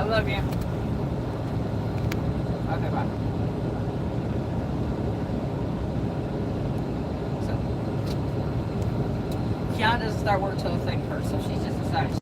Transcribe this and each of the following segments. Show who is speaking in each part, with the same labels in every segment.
Speaker 1: love you. Okay, bye. So, Kiana doesn't start work till the 31st, so she's just decided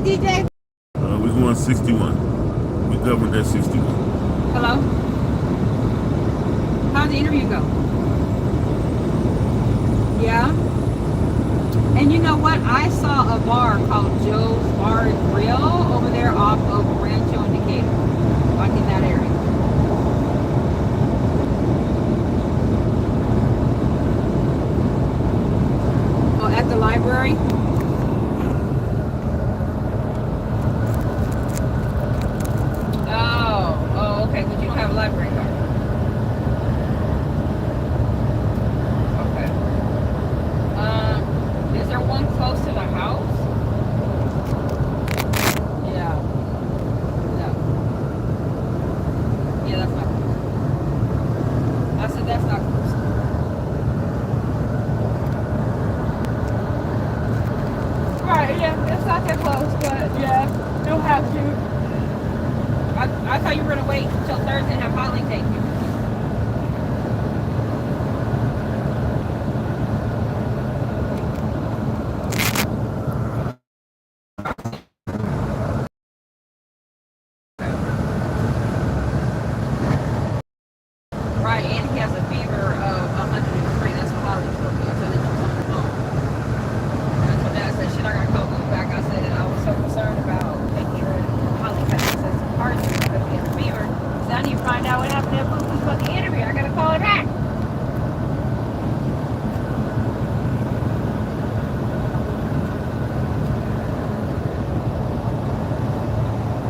Speaker 1: DJ?
Speaker 2: We're going 61. We covered that 61.
Speaker 1: Hello? How'd the interview go? Yeah? And you know what? I saw a bar called Joe's Bar and Grill over there off of Rancho and Decatur. Like in that area. Oh, at the library? Oh, okay. But you don't have a library card. Okay. Is there one close to the house? Yeah. No. Yeah, that's not close. I said that's not close. Right, yeah, it's not that close, but yeah, you'll have to. I thought you were going to wait until Thursday and have Holly take you. Right, and he has a fever of 103. That's what Holly told me. I said that you was on the phone. That's what Dad said. Shit, I got to call you back. I said I was so concerned about making sure Holly had access to parts because he has a fever. So I need to find out what happened to that Boo-Boo's fucking interview. I got to call her back.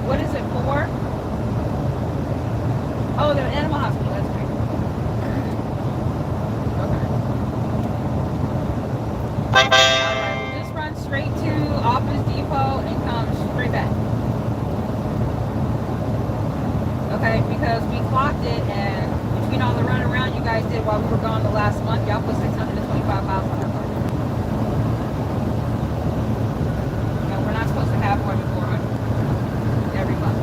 Speaker 1: What is it for? Oh, the animal hospital. That's great. Okay. Alright, we'll just run straight to Office Depot and come straight back. Okay, because we clocked it and between all the run around you guys did while we were gone the last month, y'all put 625 miles on our car. And we're not supposed to have more than 400 every month.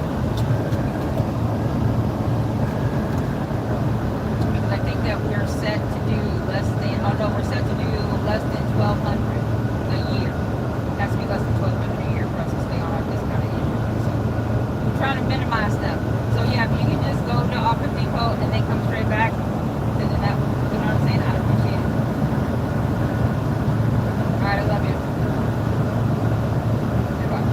Speaker 1: Because I think that we're set to do less than, oh no, we're set to do less than 1,200 a year. It has to be less than 1,200 a year for us to stay on our discounted insurance. So we're trying to minimize stuff. So yeah, if you can just go to Office Depot and then come straight back, then that, you know what I'm saying? I'd appreciate it. Alright, I love you. Goodbye.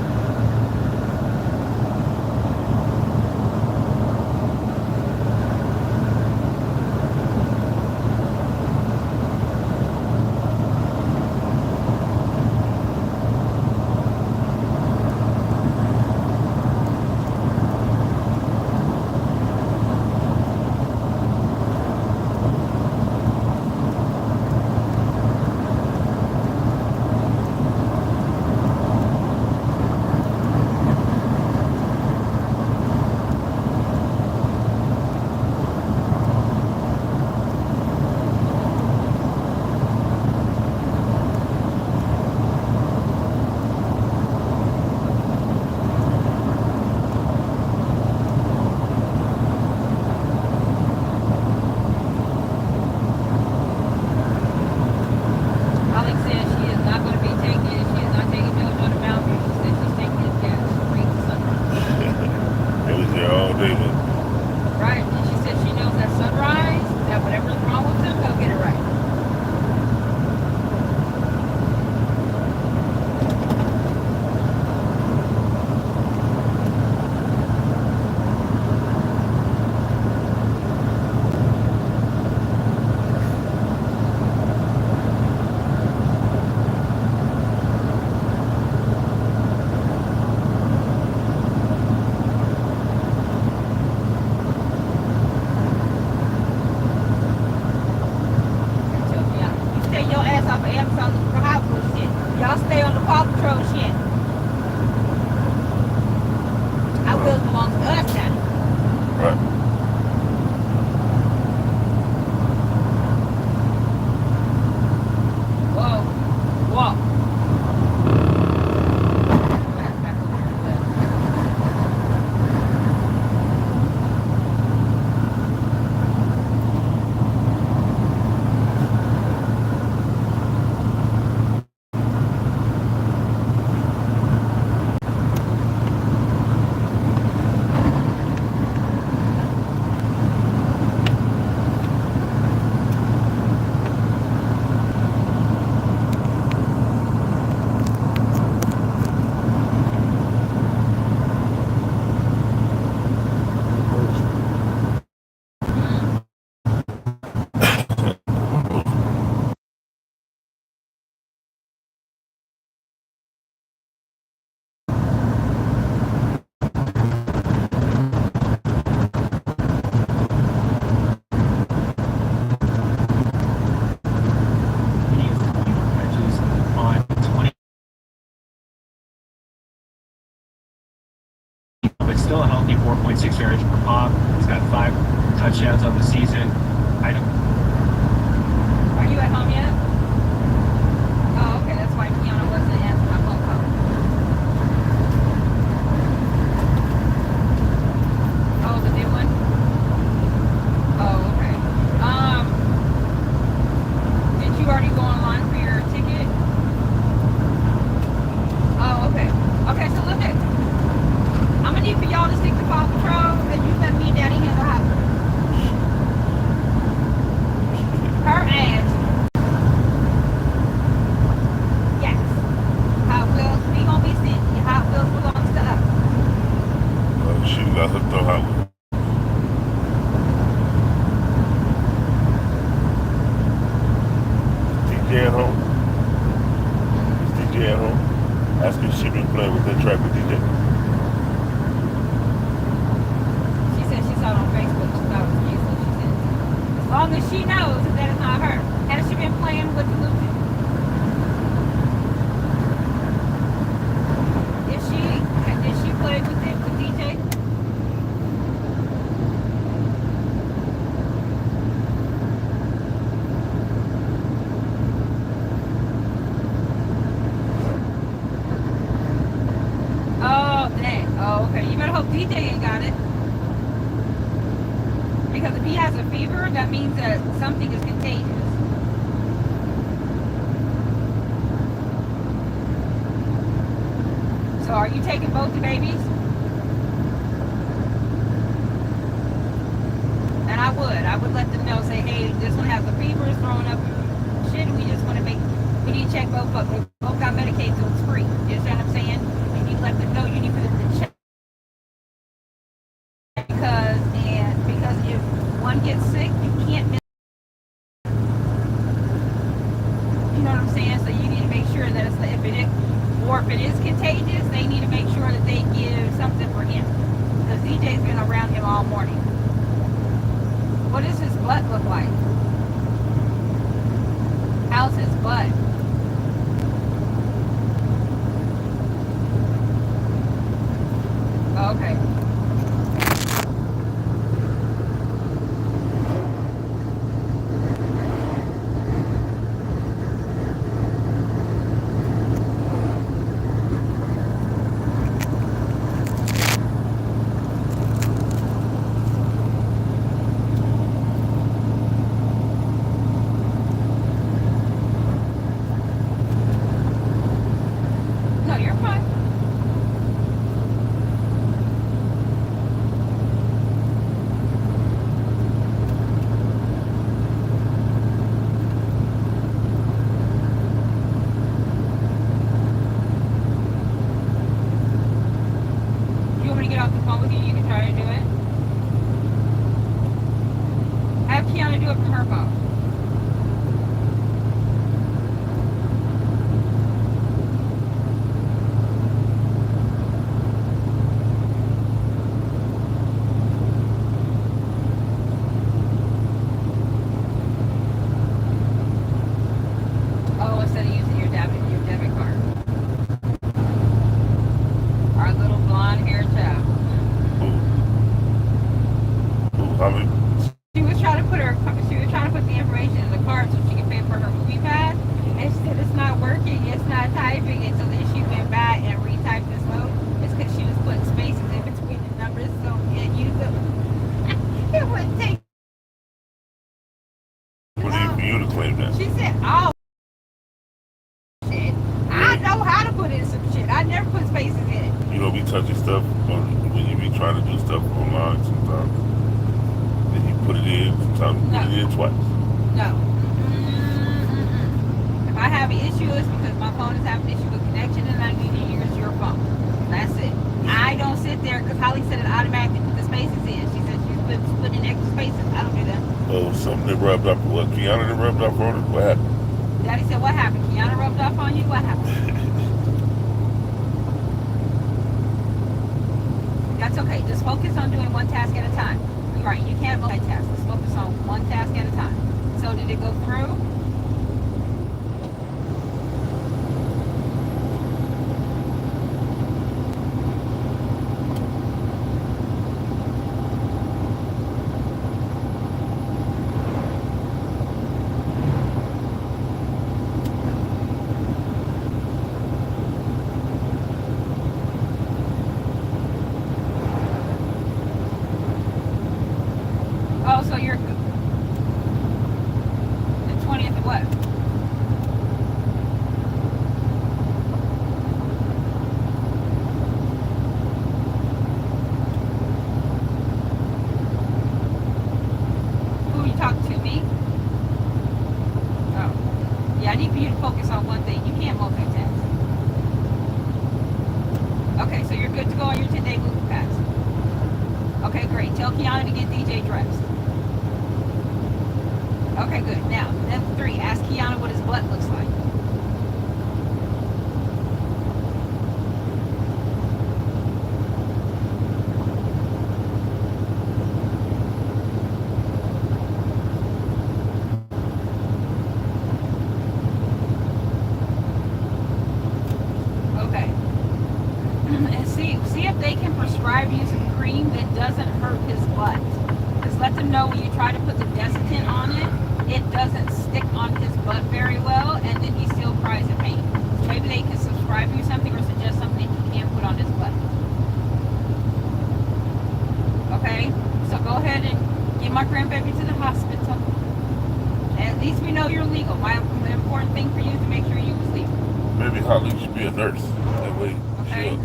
Speaker 3: but still a healthy 4.6 yards per pop. He's got 5 touchdowns on the season. I don't.
Speaker 1: Are you at home yet? Oh, okay. That's why Kiana wasn't answering my phone call. Oh, the new one? Oh, okay. Did you already go online for your ticket? Oh, okay. Okay, so look at. I'm gonna need for y'all to stick to Paw Patrol, and you let me, Daddy, handle Hot Wheels. Her ass. Yes. Hot Wheels, we gonna be stingy. Hot Wheels belongs to us.
Speaker 2: She got hooked on Hot Wheels. DJ at home? Is DJ at home? Ask if she been playing with that track with DJ.
Speaker 1: She said she saw it on Facebook. She thought it was you, so she said, as long as she knows that it's not her. Has she been playing with the Lucy? Did she play with it with DJ? Oh, dang. Oh, okay. You better hope DJ ain't got it. Because if he has a fever, that means that something is contagious. So are you taking both the babies? And I would let them know, say, hey, this one has a fever, is throwing up shit, we just want to we need to check both of them. Both got Medicaid, so it's free. You understand what I'm saying? And you let them know you need for them to check. Because if one gets sick, you can't miss. You know what I'm saying? So you need to make sure that if it is contagious, they need to make sure that they give something for him. Because DJ's been around him all morning. What does his butt look like? How's his butt? Okay. No, you're fine. You want me to get off the phone with you? You can try to do it. Have Kiana do it from her phone. Oh, instead of using your debit card. Our little blonde haired child.
Speaker 2: I mean,
Speaker 1: She was trying to put the information in the card so she could pay for her movie pass. And she said it's not working, it's not typing. And so then she went back and retyped this note. It's because she was putting spaces in between the numbers so it wouldn't take.
Speaker 2: what do you to claim that?
Speaker 1: She said, oh shit. I know how to put in some shit. I never put spaces in it.
Speaker 2: You don't be touching stuff when you be trying to do stuff online sometimes. Then you put it in, sometimes you put it in twice.
Speaker 1: No. If I have an issue, it's because my phone is having an issue with connection and I need to use your phone. That's it. I don't sit there because Holly said it automatically put the spaces in. She said she's putting in extra spaces. I don't do that.
Speaker 2: Oh, something that rubbed off. What, Kiana that rubbed off on it? What happened?
Speaker 1: Daddy said, what happened? Kiana rubbed off on you? What happened? That's okay. Just focus on doing one task at a time. You're right. You can't multitask. Just focus on one task at a time. So did it go through? say move past. Okay, great. Tell Kiana to get DJ dressed. Okay, good. Now, number 3, ask Kiana what his butt looks like. Okay. And see if they can prescribe you some cream that doesn't hurt his butt. Just let them know when you try to put the Desitin on it, it doesn't stick on his butt very well, and then he still cries in pain. So maybe they can subscribe you something or suggest something that you can't put on his butt. Okay? So go ahead and get my grandbaby to the hospital. At least we know you're legal. The important thing for you is to make sure you was legal.
Speaker 2: Maybe Holly should be a nurse. That way
Speaker 1: Okay?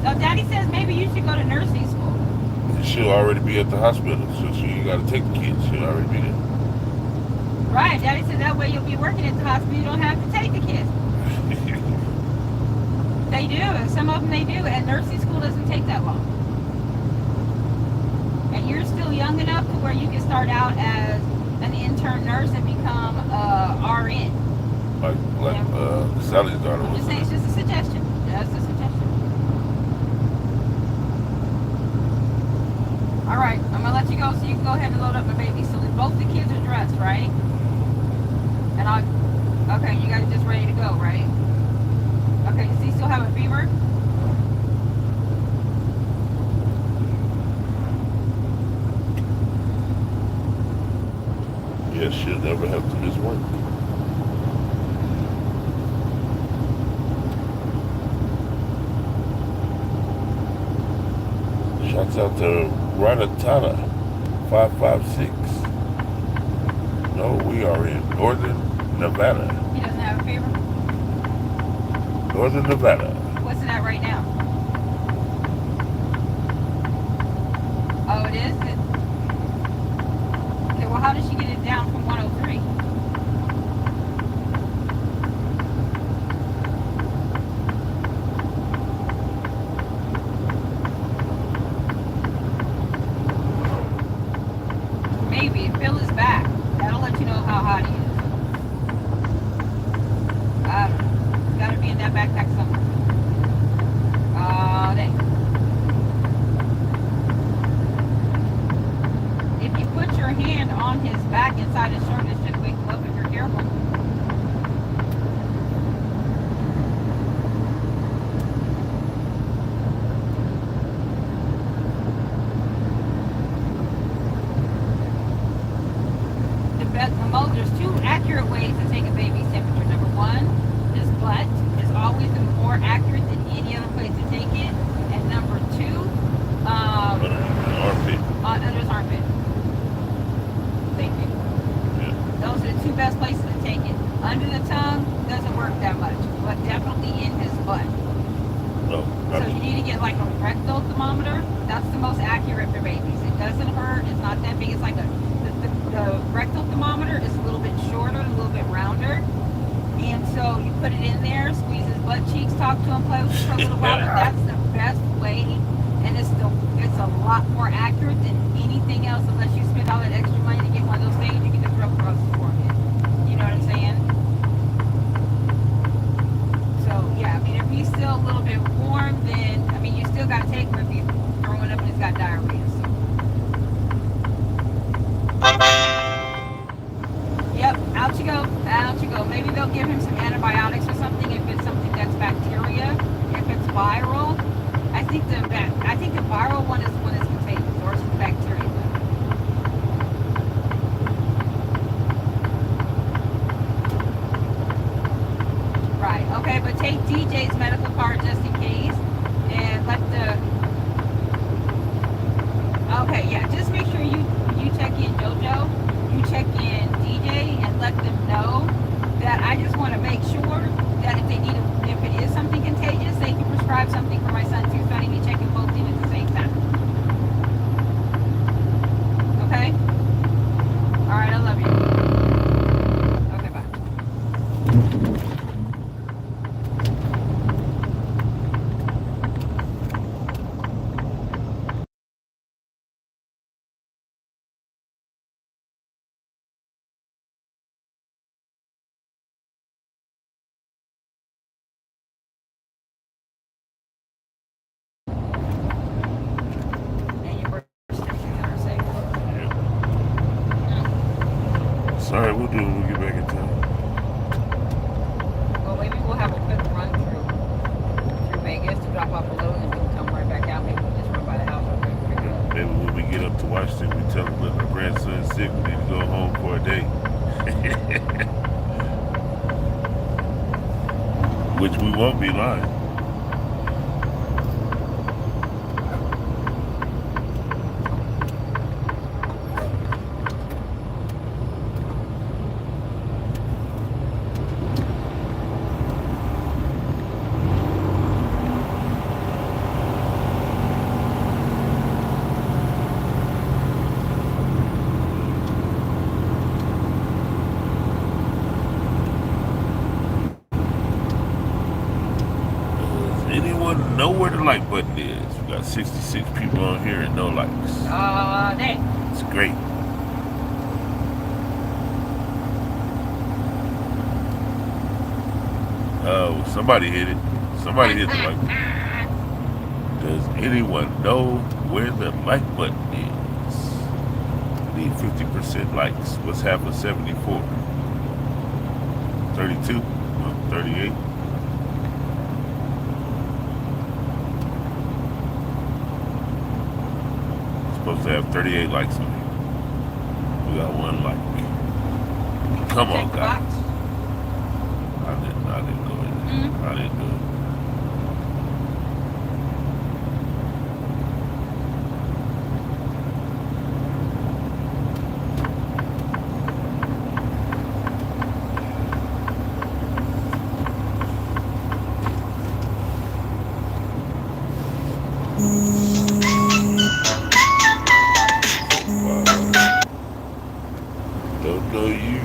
Speaker 1: So Daddy says maybe you should go to nursing school.
Speaker 2: she'll already be at the hospital, so she ain't got to take the kids. She'll already be there.
Speaker 1: Right. Daddy said that way you'll be working at the hospital. You don't have to take the kids. They do. Some of them they do. And nursing school doesn't take that long. And you're still young enough to where you can start out as an intern nurse and become RN.
Speaker 2: Like Sally's daughter
Speaker 1: I'm
Speaker 2: was.
Speaker 1: just saying, it's just a suggestion. That's a suggestion. All right, I'm gonna let you go so you can go ahead and load up the baby. So both the kids are dressed, right? And okay, you guys just ready to go, right? Okay, does he still have a fever?
Speaker 2: Yeah, she'll never have to miss work. Shouts out to Ratatata 556. No, we are in Northern Nevada.
Speaker 1: He doesn't have a fever?
Speaker 2: Northern Nevada.
Speaker 1: What's it at right now? Oh, it is? Okay, well, how did she get it down from 103? Maybe. If Phil is back, that'll let you know how hot he is. I don't know. It's gotta be in that backpack somewhere. Dang. If you put your hand on his back inside his shirt, it should wake him up if you're careful. There's 2 accurate ways to take a baby's temperature. Number 1, his butt is always more accurate than any other place to take it. And number 2,
Speaker 2: Under the armpit.
Speaker 1: under his armpit. Thank you.
Speaker 2: Yeah.
Speaker 1: Those are the 2 best places to take it. Under the tongue doesn't work that much, but definitely in his butt.
Speaker 2: No.
Speaker 1: So you need to get like a rectal thermometer. That's the most accurate for babies. It doesn't hurt. It's not that big. It's like the rectal thermometer is a little bit shorter, a little bit rounder. And so you put it in there, squeeze his butt cheeks, talk to him, play with him for a little while. But that's the best way. And it's a lot more accurate than anything else, unless you spend all that extra money to get one of those things you can just rub across his forehead. You know what I'm saying? So yeah, I mean, if he's still a little bit warm, then I mean, you still got to take him if he's throwing up and he's got diarrhea. So. Yep, out you go, out you go. Maybe they'll give him some antibiotics or something if it's something that's bacteria. If it's viral, I think the viral one is the one that's contagious, or it's the bacteria. Right, okay, but take DJ's medical card just in case, and let the... Okay, yeah, just make sure you check in JoJo, you check in DJ, and let them know that I just want to make sure that if they need, if it is something contagious, they can prescribe something for my son too, so I need to be checking both in at the same time. Okay? All right, I love you. Okay, bye.
Speaker 2: alright, we'll do it when we get back in town.
Speaker 1: Well, maybe we'll have a quick run through Vegas to drop off a load and then we'll come right back out. Maybe we'll just run by the house real quick.
Speaker 2: Maybe when we get up to Washington, we tell them that our grandson's sick, we need to go home for a day. Which we won't be lying. Anyone know where the like button is? We got 66 people on here and no likes.
Speaker 1: Dang.
Speaker 2: It's great. Oh, somebody hit it. Somebody hit the like button. Does anyone know where the like button is? We need 50% likes. What's half of 74? 32? 38? Supposed to have 38 likes on it. We got one like. Come on, guys. I didn't go in there. I didn't do it. Don't know you.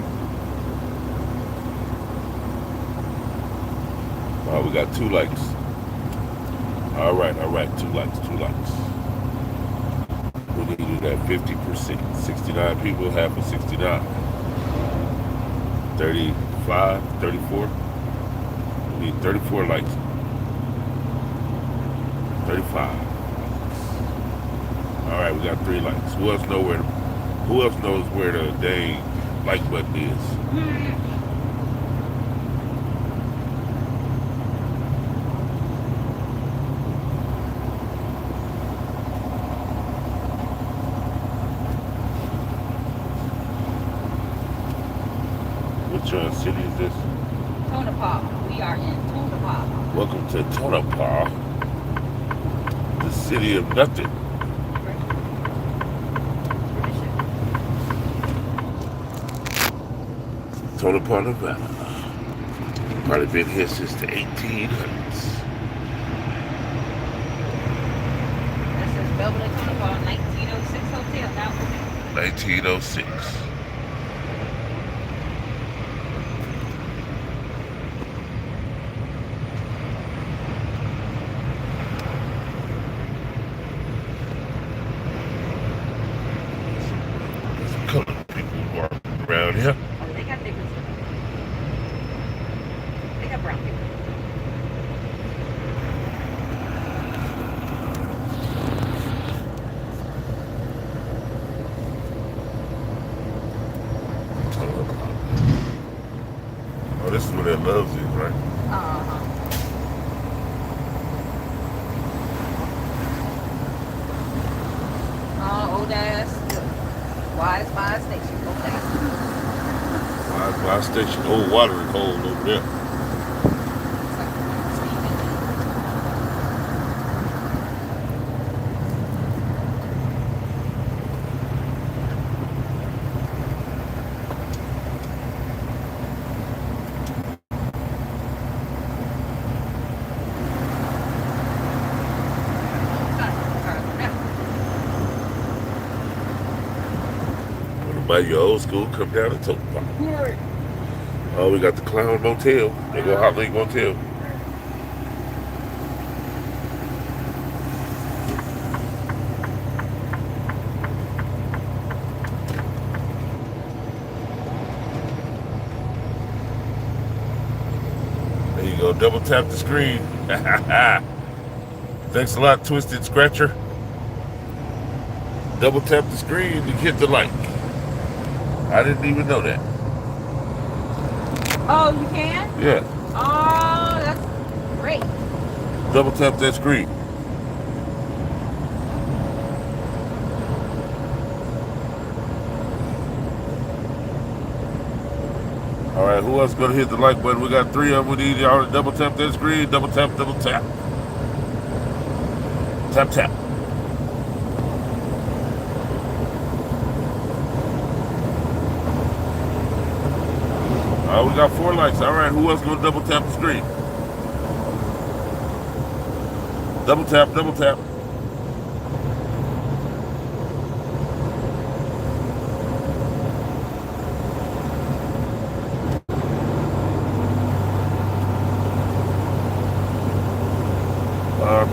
Speaker 2: Oh, we got 2 likes. All right, 2 likes. We needed that 50%. 69 people, half of 69. 35, 34. We need 34 likes. 35. All right, we got 3 likes. Who else knows where the dang like button is? Which city is this?
Speaker 1: Tonopah. We are in Tonopah.
Speaker 2: Welcome to Tonopah, the city of nothing. Tonopah, Nevada. Probably been here since the 1800s.
Speaker 1: This is Belvedere Tonopah 1906 hotel now.
Speaker 2: 1906. Some colored people walking around here.
Speaker 1: Oh, they got different stuff. They got brown people.
Speaker 2: Oh, this is where that Loves is, right?
Speaker 1: Old ass Wise Fire Station. Old ass.
Speaker 2: Fire station, old watering hole over there. By your old school, come down and talk about. Oh, we got the Clown Motel. They go Hot Link Motel. There you go. Double tap the screen. Thanks a lot, Twisted Scratcher. Double tap the screen to hit the like. I didn't even know that.
Speaker 1: Oh, you can?
Speaker 2: Yeah.
Speaker 1: Oh, that's great.
Speaker 2: Double tap that screen. All right, who else gonna hit the like button? We got 3 of them. We need y'all to double tap that screen. Double tap, double tap. Tap, tap. We got 4 likes. All right, who else gonna double tap the screen? Double tap, double tap.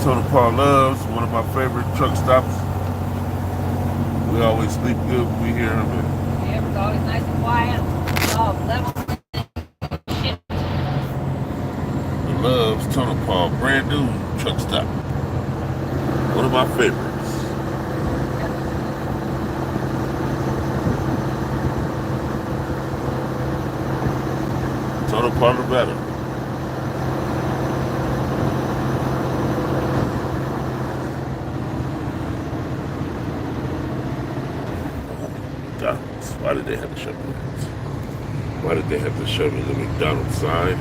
Speaker 2: Total Paul Loves, one of my favorite truck stops. We always sleep good when we hear him.
Speaker 1: Yeah, it's always nice and quiet. Oh, level.
Speaker 2: The Loves, Total Paul, brand new truck stop. One of my favorites. Total Paul, Nevada. Why did they have to show me that? Why did they have to show me the McDonald's sign?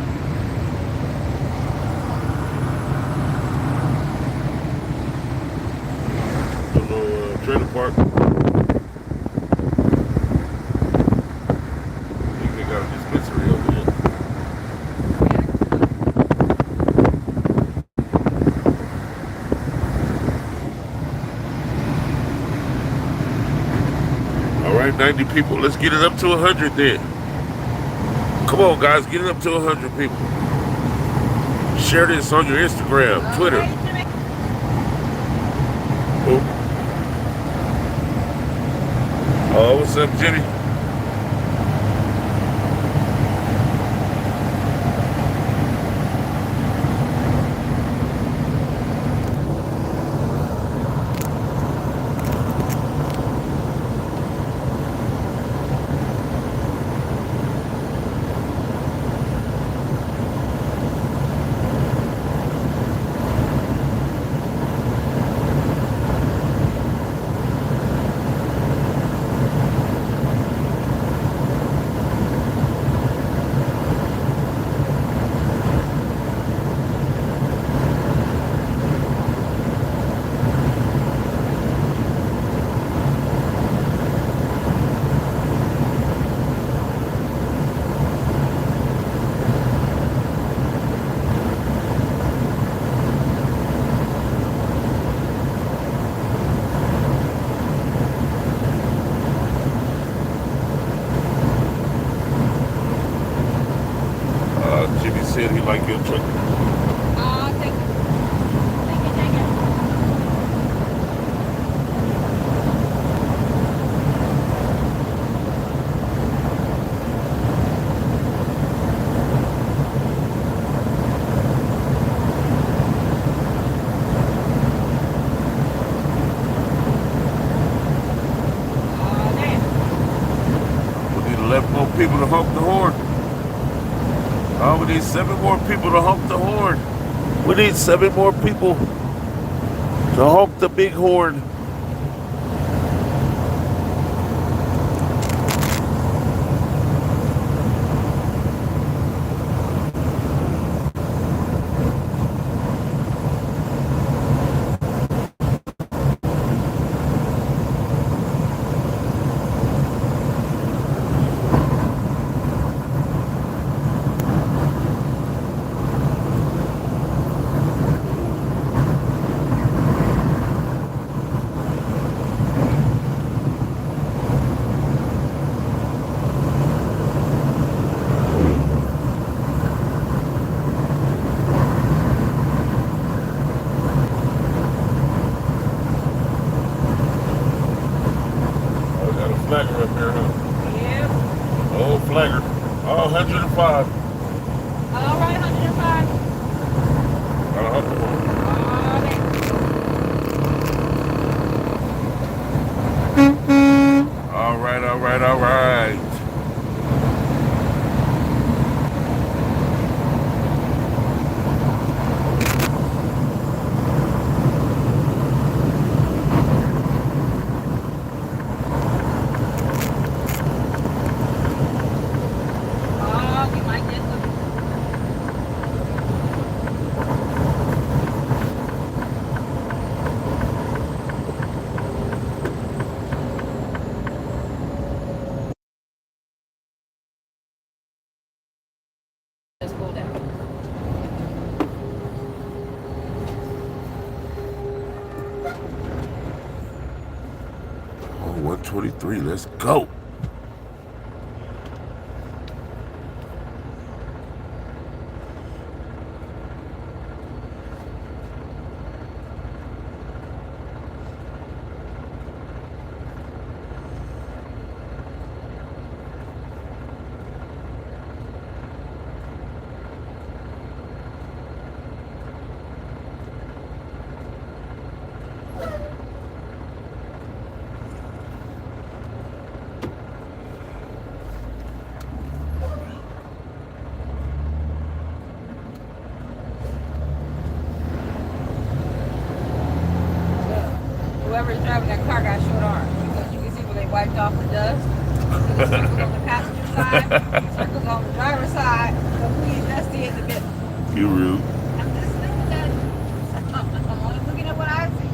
Speaker 2: Trailer park. I think they got a dispensary over there. All right, 90 people. Let's get it up to 100 then. Come on, guys, get it up to 100 people. Share this on your Instagram, Twitter. Oh, what's up, Jenny? Said he liked your truck.
Speaker 1: Take it. Take it.
Speaker 2: We need 11 more people to honk the horn. Oh, we need 7 more people to honk the horn. We need 7 more people to honk the big horn. Flagger up there, huh?
Speaker 1: Yep.
Speaker 2: Oh, flagger. Oh, 105.
Speaker 1: All right, 105.
Speaker 2: Got 104. All right. 1:23. Let's go.
Speaker 1: Whoever's driving that car got short arms because you can see where they wiped off the dust. So the circles on the passenger side, circles on the driver's side, completely dusty in the middle.
Speaker 2: You rude.
Speaker 1: I'm just saying that. I'm only looking at what I see.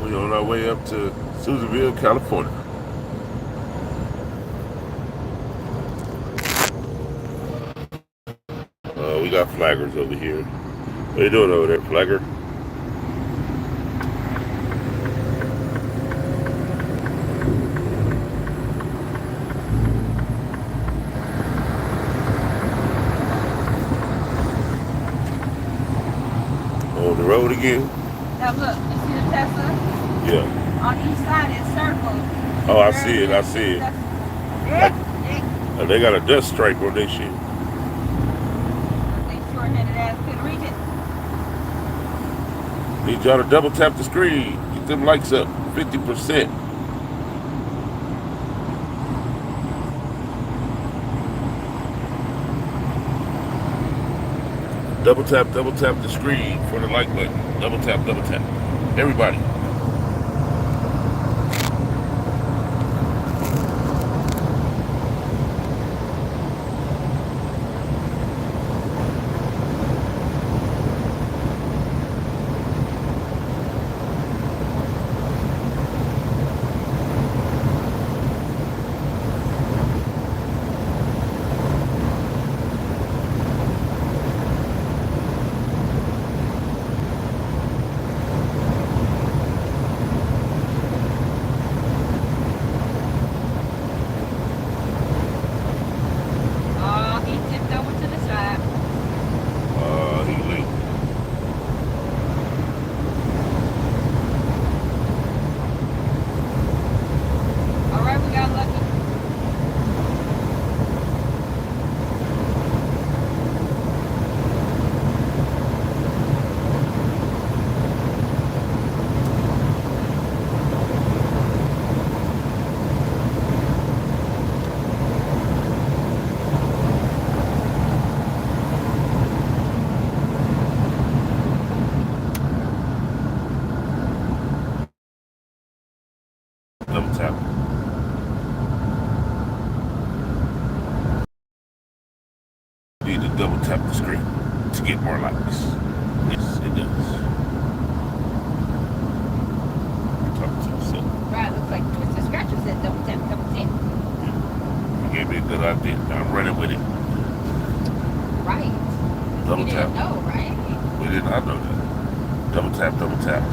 Speaker 2: We on our way up to Susanville, California. We got flaggers over here. What you doing over there, flagger? On the road again?
Speaker 1: Now look, you see the Tesla?
Speaker 2: Yeah.
Speaker 1: On each side it's circles.
Speaker 2: Oh, I see it. I see it.
Speaker 1: Yeah.
Speaker 2: And they got a dust stripe on their shit.
Speaker 1: They short-headed ass couldn't reach it.
Speaker 2: Need y'all to double tap the screen. Get them likes up. 50%. Double tap the screen for the like button. Double tap. Everybody. Double tap. Need to double tap the screen to get more likes. Yes, it does. Talk to yourself.
Speaker 1: Right, looks like Twisted Scratcher said double tap.
Speaker 2: You gave me a good idea. Now I'm running with it.
Speaker 1: Right.
Speaker 2: Double
Speaker 1: You
Speaker 2: tap.
Speaker 1: didn't know, right?
Speaker 2: We did not know that. Double tap.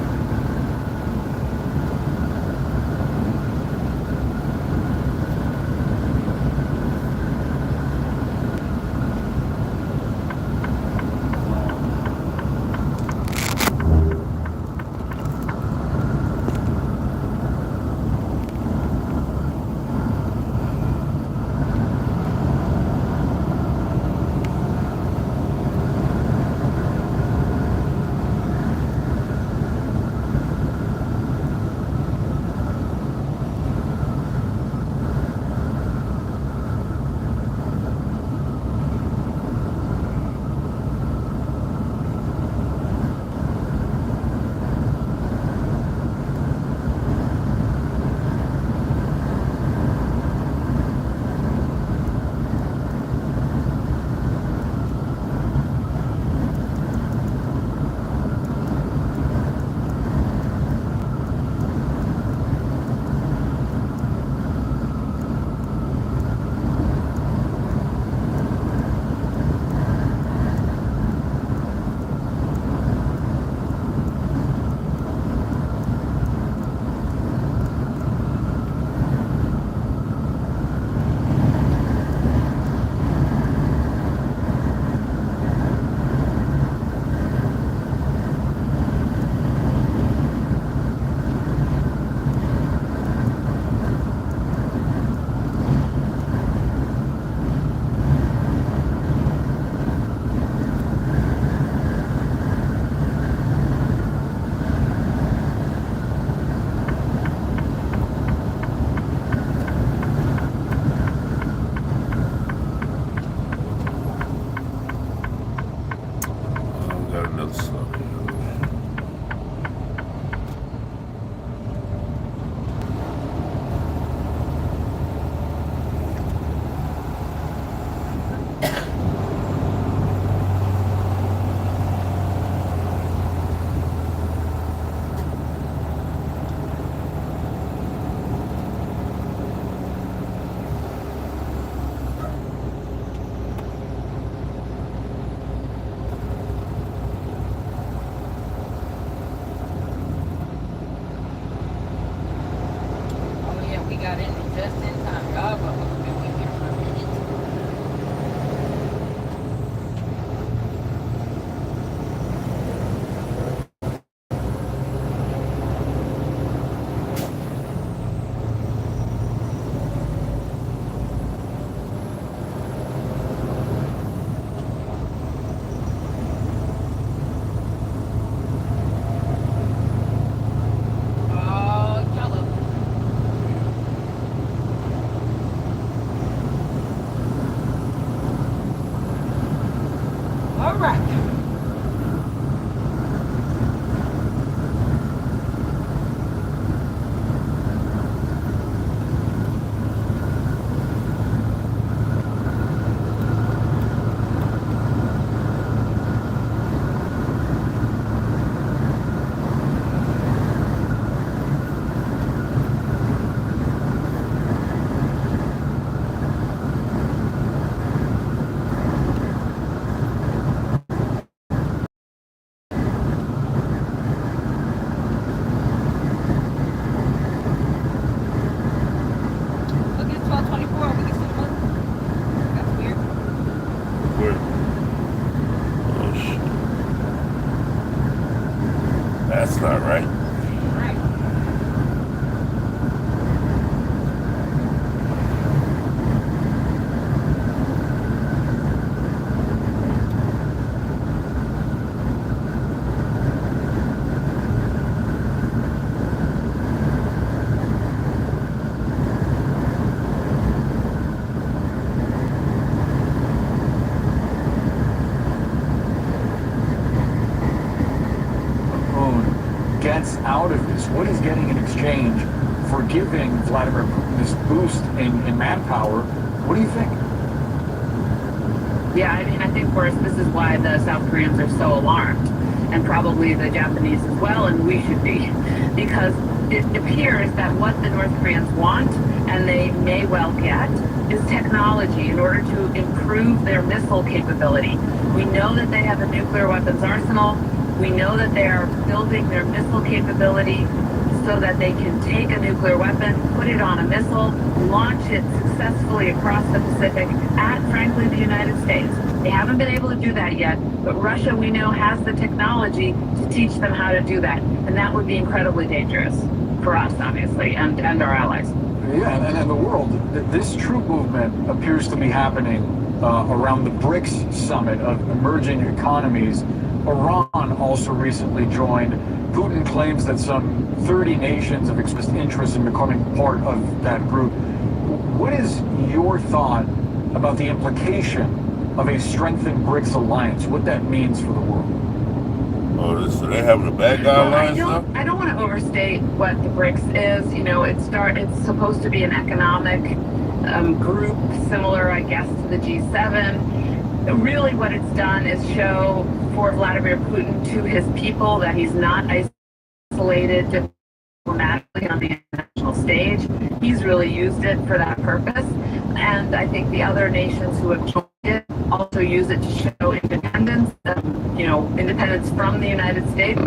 Speaker 2: got another slug.
Speaker 1: Oh yeah, we got in just in time. God, but we've been here for a minute. Oh, yellow. All right. Look, it's 12:24. We can still look. That's weird.
Speaker 2: Where? Oh shit. That's not right.
Speaker 1: Right.
Speaker 4: Moon gets out of this? What is getting in exchange for giving Vladimir Putin this boost in manpower? What do you think?
Speaker 5: Yeah, I mean, I think, Boris, this is why the South Koreans are so alarmed, and probably the Japanese as well, and we should be, because it appears that what the North Koreans want, and they may well get, is technology in order to improve their missile capability. We know that they have a nuclear weapons arsenal. We know that they are building their missile capability so that they can take a nuclear weapon, put it on a missile, launch it successfully across the Pacific at, frankly, the United States. They haven't been able to do that yet, but Russia, we know, has the technology to teach them how to do that. And that would be incredibly dangerous for us, obviously, and our allies.
Speaker 4: Yeah, and the world, this troop movement appears to be happening around the BRICS summit of emerging economies. Iran also recently joined. Putin claims that some 30 nations have expressed interest in becoming part of that group. What is your thought about the implication of a strengthened BRICS alliance, what that means for the world?
Speaker 2: Oh, so they having a bad guy alliance now?
Speaker 5: I don't want to overstate what the BRICS is. You know, it's supposed to be an economic group similar, I guess, to the G7. Really what it's done is show for Vladimir Putin to his people that he's not isolated diplomatically on the international stage. He's really used it for that purpose. And I think the other nations who have joined it also use it to show independence, independence from the United States,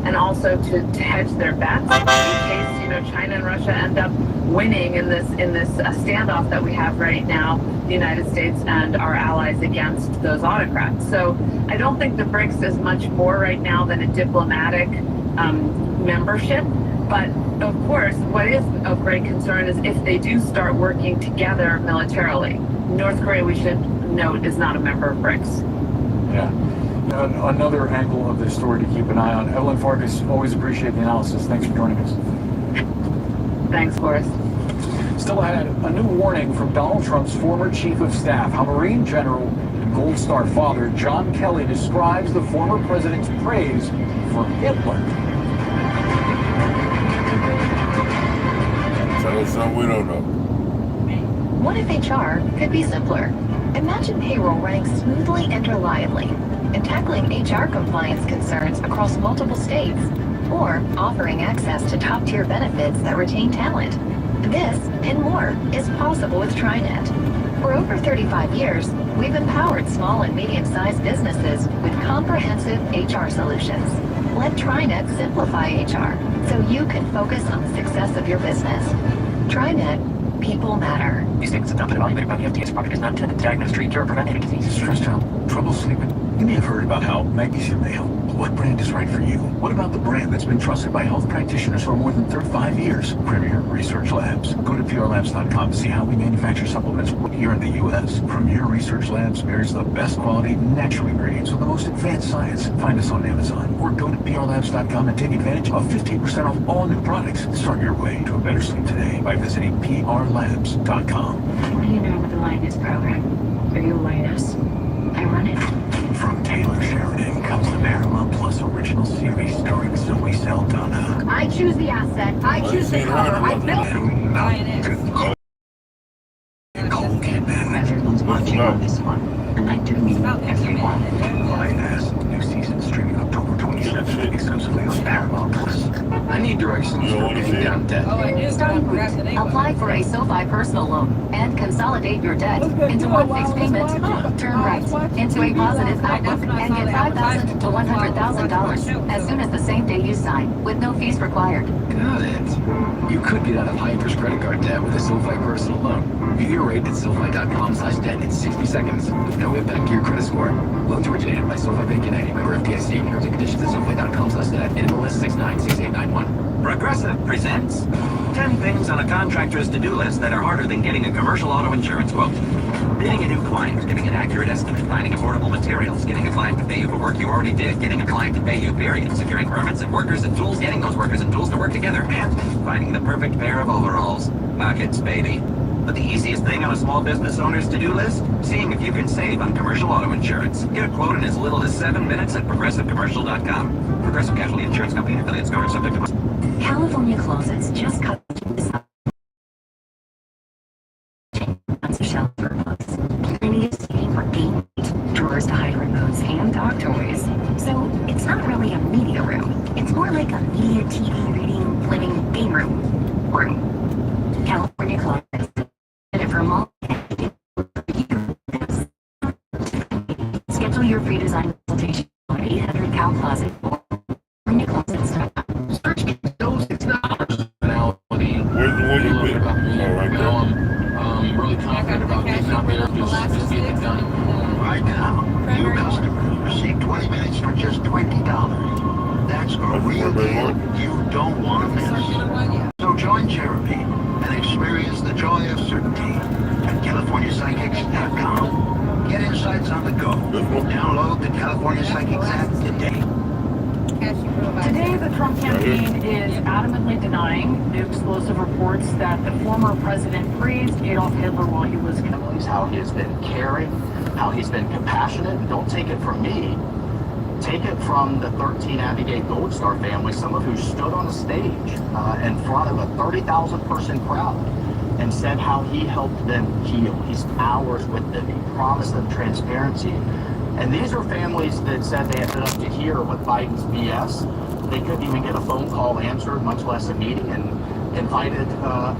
Speaker 5: and also to hedge their bets in case, China and Russia end up winning in this standoff that we have right now, the United States and our allies against those autocrats. So I don't think the BRICS is much more right now than a diplomatic membership. But of course, what is of great concern is if they do start working together militarily. North Korea, we should note, is not a member of BRICS.
Speaker 4: Yeah. Another angle of this story to keep an eye on. Evelyn Farkas, always appreciate the analysis. Thanks for joining us.
Speaker 5: Thanks, Boris.
Speaker 4: Still ahead, a new warning from Donald Trump's former chief of staff, how Marine General Gold Star father John Kelly describes the former president's praise for Hitler.
Speaker 2: Tell us something we don't know.
Speaker 6: What if HR could be simpler? Imagine payroll running smoothly and reliably, and tackling HR compliance concerns across multiple states, or offering access to top-tier benefits that retain talent. This and more is possible with TriNet. For over 35 years, we've empowered small and medium-sized businesses with comprehensive HR solutions. Let TriNet simplify HR so you can focus on the success of your business. TriNet. People matter.
Speaker 7: These statements have not been evaluated by the FDA. This product is not intended to diagnose, treat, cure, or prevent any disease. Stressed out, trouble sleeping. You may have heard about how magnesium may help. But what brand is right for you? What about the brand that's been trusted by health practitioners for more than 35 years? Premier Research Labs. Go to PRLabs.com to see how we manufacture supplements here in the U.S. Premier Research Labs marries the best quality natural ingredients with the most advanced science. Find us on Amazon or go to PRLabs.com and take advantage of 15% off all new products. Start your way to a better sleep today by visiting PRLabs.com.
Speaker 6: What do you know about the Lioness program? Are you a lioness? I run it.
Speaker 7: From Taylor Sheridan comes the Paramount Plus original series starring Zoe Saldana.
Speaker 5: I choose the asset. I choose the cover. I built
Speaker 7: Nicole Kidman. Everyone's watching on this one, and I do mean everyone. Lioness, new season streaming October 27th, exclusively on Paramount Plus. I need directions for paying down debt.
Speaker 1: Oh, I do.
Speaker 6: Starting with, apply for a SoFi personal loan and consolidate your debt into one fixed payment. Turn right into a positive outlook and get $5,000 to $100,000 as soon as the same day you sign, with no fees required.
Speaker 7: Got it. You could get out of high interest credit card debt with a SoFi personal loan. View your rate at SoFi.com/debt in 60 seconds with no impact to your credit score. Loans originated by SoFi Bank and member FDIC. Terms and conditions at SoFi.com/debt. NMLS 696891.
Speaker 8: Progressive presents 10 things on a contractor's to-do list that are harder than getting a commercial auto insurance quote. Bidding a new client, getting an accurate estimate, finding affordable materials, getting a client to pay you for work you already did, getting a client to pay you, period, securing permits and workers and tools, getting those workers and tools to work together, and finding the perfect pair of overalls. Buckets, baby. But the easiest thing on a small business owner's to-do list? Seeing if you can save on commercial auto insurance. Get a quote in as little as 7 minutes at ProgressiveCommercial.com. Progressive Casualty Insurance Company and affiliates covered subject to...
Speaker 6: California Closets just cut this up. Of shelter books, plenty of seating for game meat, drawers to hide remotes and dog toys. So it's not really a media room. It's more like a media, TV, reading, living, game room. California Closets. Did it for mall. Schedule your free design consultation on 800 Cal Closet or CaliforniaClosets.com.
Speaker 7: Search those $6 now.
Speaker 2: Where's the one you picked? Oh, right there.
Speaker 7: I'm really confident about getting out there, just getting it done. Right now, new customers receive 20 minutes for just $20. That's a real deal you don't want to miss. So join Jeremy and experience the joy of certainty at CaliforniaPsychics.com. Get insights on the go. Download the California Psychics app today.
Speaker 9: Today, the Trump campaign is adamantly denying the explosive reports that the former president praised Adolf Hitler while he was
Speaker 10: how he has been caring, how he's been compassionate. And don't take it from me. Take it from the 13 Abigail Gold Star family, some of who stood on a stage in front of a 30,000 person crowd and said how he helped them heal. He spent hours with them. He promised them transparency. And these are families that said they had been up to here with Biden's BS. They couldn't even get a phone call answered, much less a meeting, and invited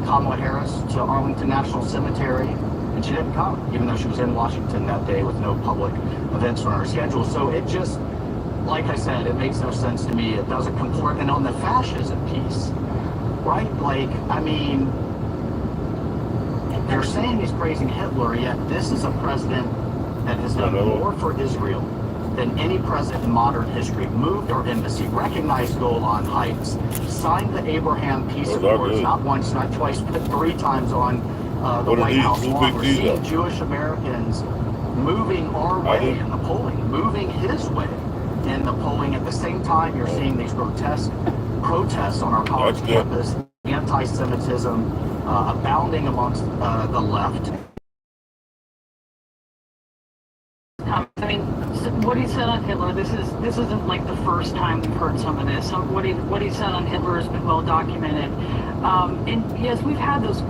Speaker 10: Kamala Harris to Arlington National Cemetery, and she didn't come, even though she was in Washington that day with no public events on her schedule. So it just, like I said, it makes no sense to me. It doesn't comport. And on the fascism piece, right? Like, I mean, they're saying he's praising Hitler, yet this is a president that has done more for Israel than any president in modern history. Moved our embassy, recognized Golan Heights, signed the Abraham Peace Accords, not once, not twice, but 3 times on the White House lawn. We're seeing Jewish Americans moving our way in the polling, moving his way in the polling. At the same time, you're seeing these grotesque protests on our college campus, anti-Semitism abounding amongst the left.
Speaker 9: what he said on Hitler, this isn't like the first time we've heard some of this. What he said on Hitler has been well documented. And yes, we've had those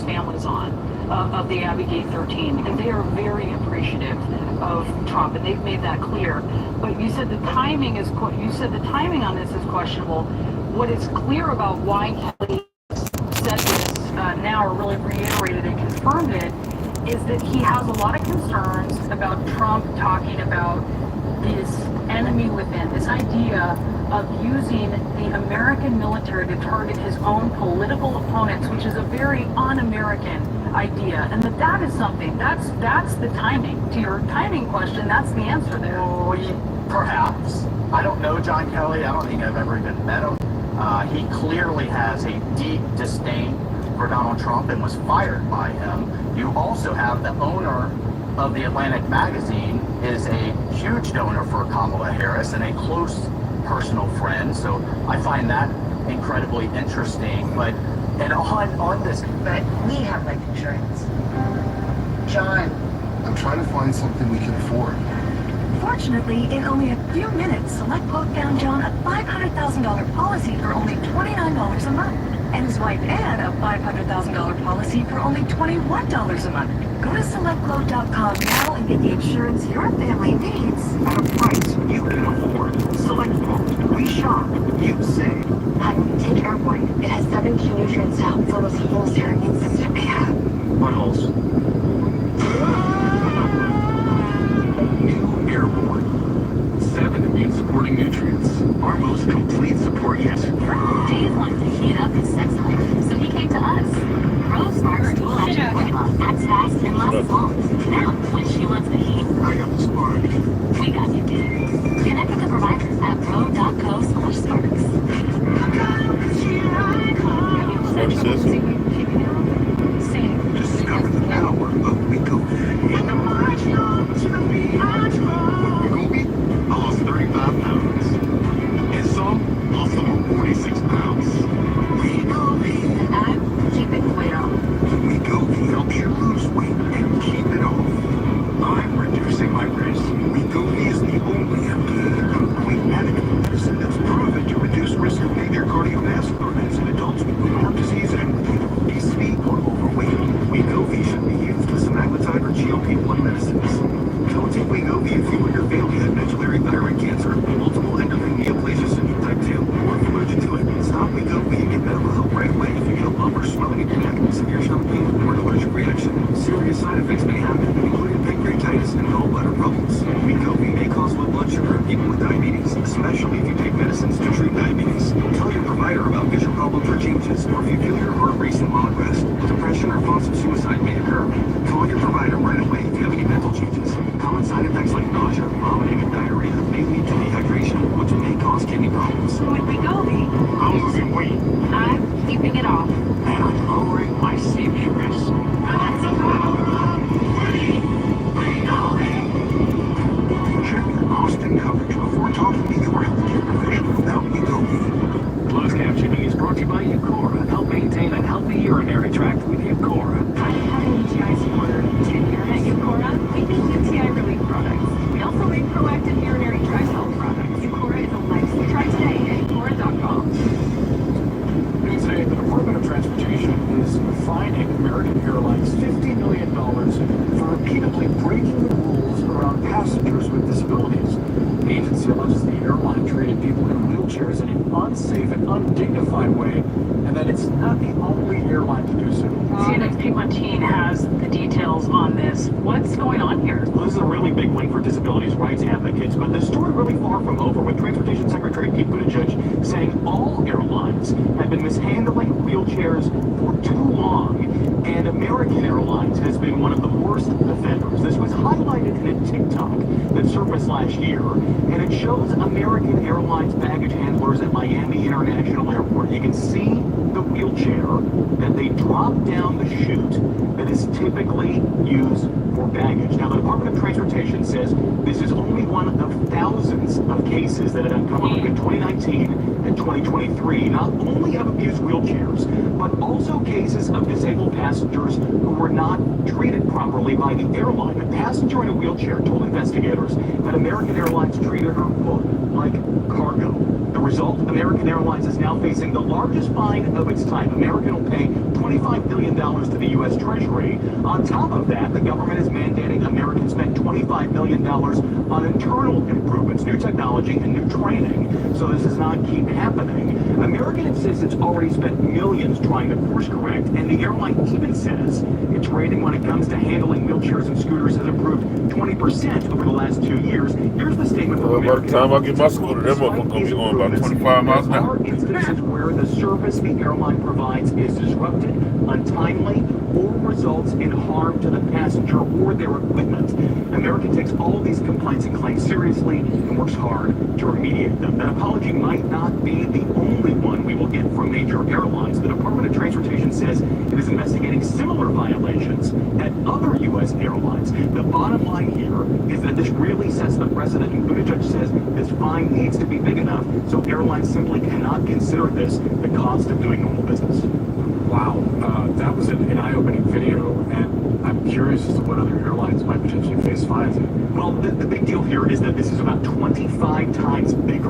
Speaker 9: families on of the Abbey 13, and they are very appreciative of Trump, and they've made that clear. But you said the timing on this is questionable. What is clear about why Kelly said this now, or really reiterated and confirmed it, is that he has a lot of concerns about Trump talking about this enemy within, this idea of using the American military to target his own political opponents, which is a very un-American idea, and that is something, that's the timing. To your timing question, that's the answer there.
Speaker 10: Perhaps. I don't know John Kelly. I don't think I've ever even met him. He clearly has a deep disdain for Donald Trump and was fired by him. You also have the owner of the Atlantic magazine is a huge donor for Kamala Harris and a close personal friend. So I find that incredibly interesting. But on this,
Speaker 6: But we have life insurance. John.
Speaker 11: I'm trying to find something we can afford.
Speaker 6: Fortunately, in only a few minutes, SelectQuote found John a $500,000 policy for only $29 a month. And his wife Ann a $500,000 policy for only $21 a month. Go to SelectQuote.com now and get the insurance your family needs
Speaker 7: At a price you can afford. SelectQuote. We shop. You save.
Speaker 6: Honey, take Airborne. It has 7 key nutrients to help fill those holes your immune system may have.
Speaker 7: What holes? New Airborne. 7 immune-supporting nutrients. Our most complete support yet.
Speaker 12: Dave wanted to heat up his sex life, so he came to us. Rose Sparks dual action formula acts fast and lasts long. Now, when she wants the heat,
Speaker 11: I got the spark.
Speaker 12: we got you, dude. Connect with the provider at pro.co/sparks.
Speaker 2: What is this?
Speaker 11: Discover the power of Wegovy. Wegovy?
Speaker 7: I lost 35 pounds. And some lost over 46 pounds.
Speaker 6: I'm keeping the weight off.
Speaker 11: Wegovy helps you lose weight and keep it off.
Speaker 7: I'm reducing my risk.
Speaker 11: Wegovy is the only FDA-approved weight management medicine that's proven to reduce risk of major cardiovascular events in adults with heart disease and obesity or overweight. Wegovy should be used with semaglutide or GLP-1 medicines. Don't take Wegovy if you or your family had medullary thyroid cancer, multiple endocrine neoplasia syndrome type 2, or if you're allergic to it. Stop Wegovy and get medical help right away if you get a lump or swelling in your neck, severe stomach pain, or an allergic reaction. Serious side effects may happen, including pancreatitis and gallbladder problems. Wegovy may cause low blood sugar in people with diabetes, especially if you take medicines to treat diabetes. Tell your provider about vision problems or changes, or if you feel your heart racing while at rest. Depression or thoughts of suicide may occur. Call your provider right away if you have any mental changes. Common side effects like nausea, vomiting, and diarrhea may lead to dehydration, which may cause kidney problems.
Speaker 6: With Wegovy,
Speaker 7: I'm losing weight.
Speaker 6: I'm keeping it off.
Speaker 7: And I'm lowering my safety risk.
Speaker 11: Check your cost and coverage before talking to your healthcare professional about Wegovy.
Speaker 3: Closed captioning is brought to you by Eucora. Help maintain a healthy urinary tract with Eucora.
Speaker 9: I have an UTI supporter. 10 years at Eucora, we make UTI relief products. We also make proactive urinary tract health products. Eucora is a lifestyle. Try today at Eucora.com.
Speaker 4: Today, the Department of Transportation is fining American Airlines $50 million for repeatedly breaking the rules around passengers with disabilities. The agency alleges the airline treated people in wheelchairs in an unsafe and undignified way, and that it's not the only airline to do so.
Speaker 9: CNN's Pete Montine has the details on this. What's going on here?
Speaker 3: Well, this is a really big week for disabilities rights advocates, but the story really far from over, with Transportation Secretary Pete Buttigieg saying all airlines have been mishandling wheelchairs for too long, and American Airlines has been one of the worst offenders. This was highlighted in a TikTok that surfaced last year, and it shows American Airlines baggage handlers at Miami International Airport. You can see the wheelchair that they drop down the chute that is typically used for baggage. Now, the Department of Transportation says this is only one of thousands of cases that have uncovered between 2019 and 2023, not only of abused wheelchairs, but also cases of disabled passengers who were not treated properly by the airline. A passenger in a wheelchair told investigators that American Airlines treated her, quote, like cargo. The result, American Airlines is now facing the largest fine of its time. American will pay $25 billion to the U.S. Treasury. On top of that, the government is mandating Americans spend $25 million on internal improvements, new technology, and new training. So this does not keep happening. American insists it's already spent millions trying to course correct, and the airline even says its rating when it comes to handling wheelchairs and scooters has improved 20% over the last 2 years. Here's the statement from American.
Speaker 2: By the time I get my scooter, them motherfuckers gonna be going about 25 miles an hour.
Speaker 3: There are instances where the service the airline provides is disrupted, untimely, or results in harm to the passenger or their equipment. American takes all of these complaints and claims seriously and works hard to remediate them. That apology might not be the only one we will get from major airlines. The Department of Transportation says it is investigating similar violations at other U.S. airlines. The bottom line here is that this really sets the precedent, and Buttigieg says this fine needs to be big enough so airlines simply cannot consider this the cost of doing normal business.
Speaker 4: Wow, that was an eye-opening video, and I'm curious as to what other airlines might potentially face fines.
Speaker 3: Well, the big deal here is that this is about 25 times bigger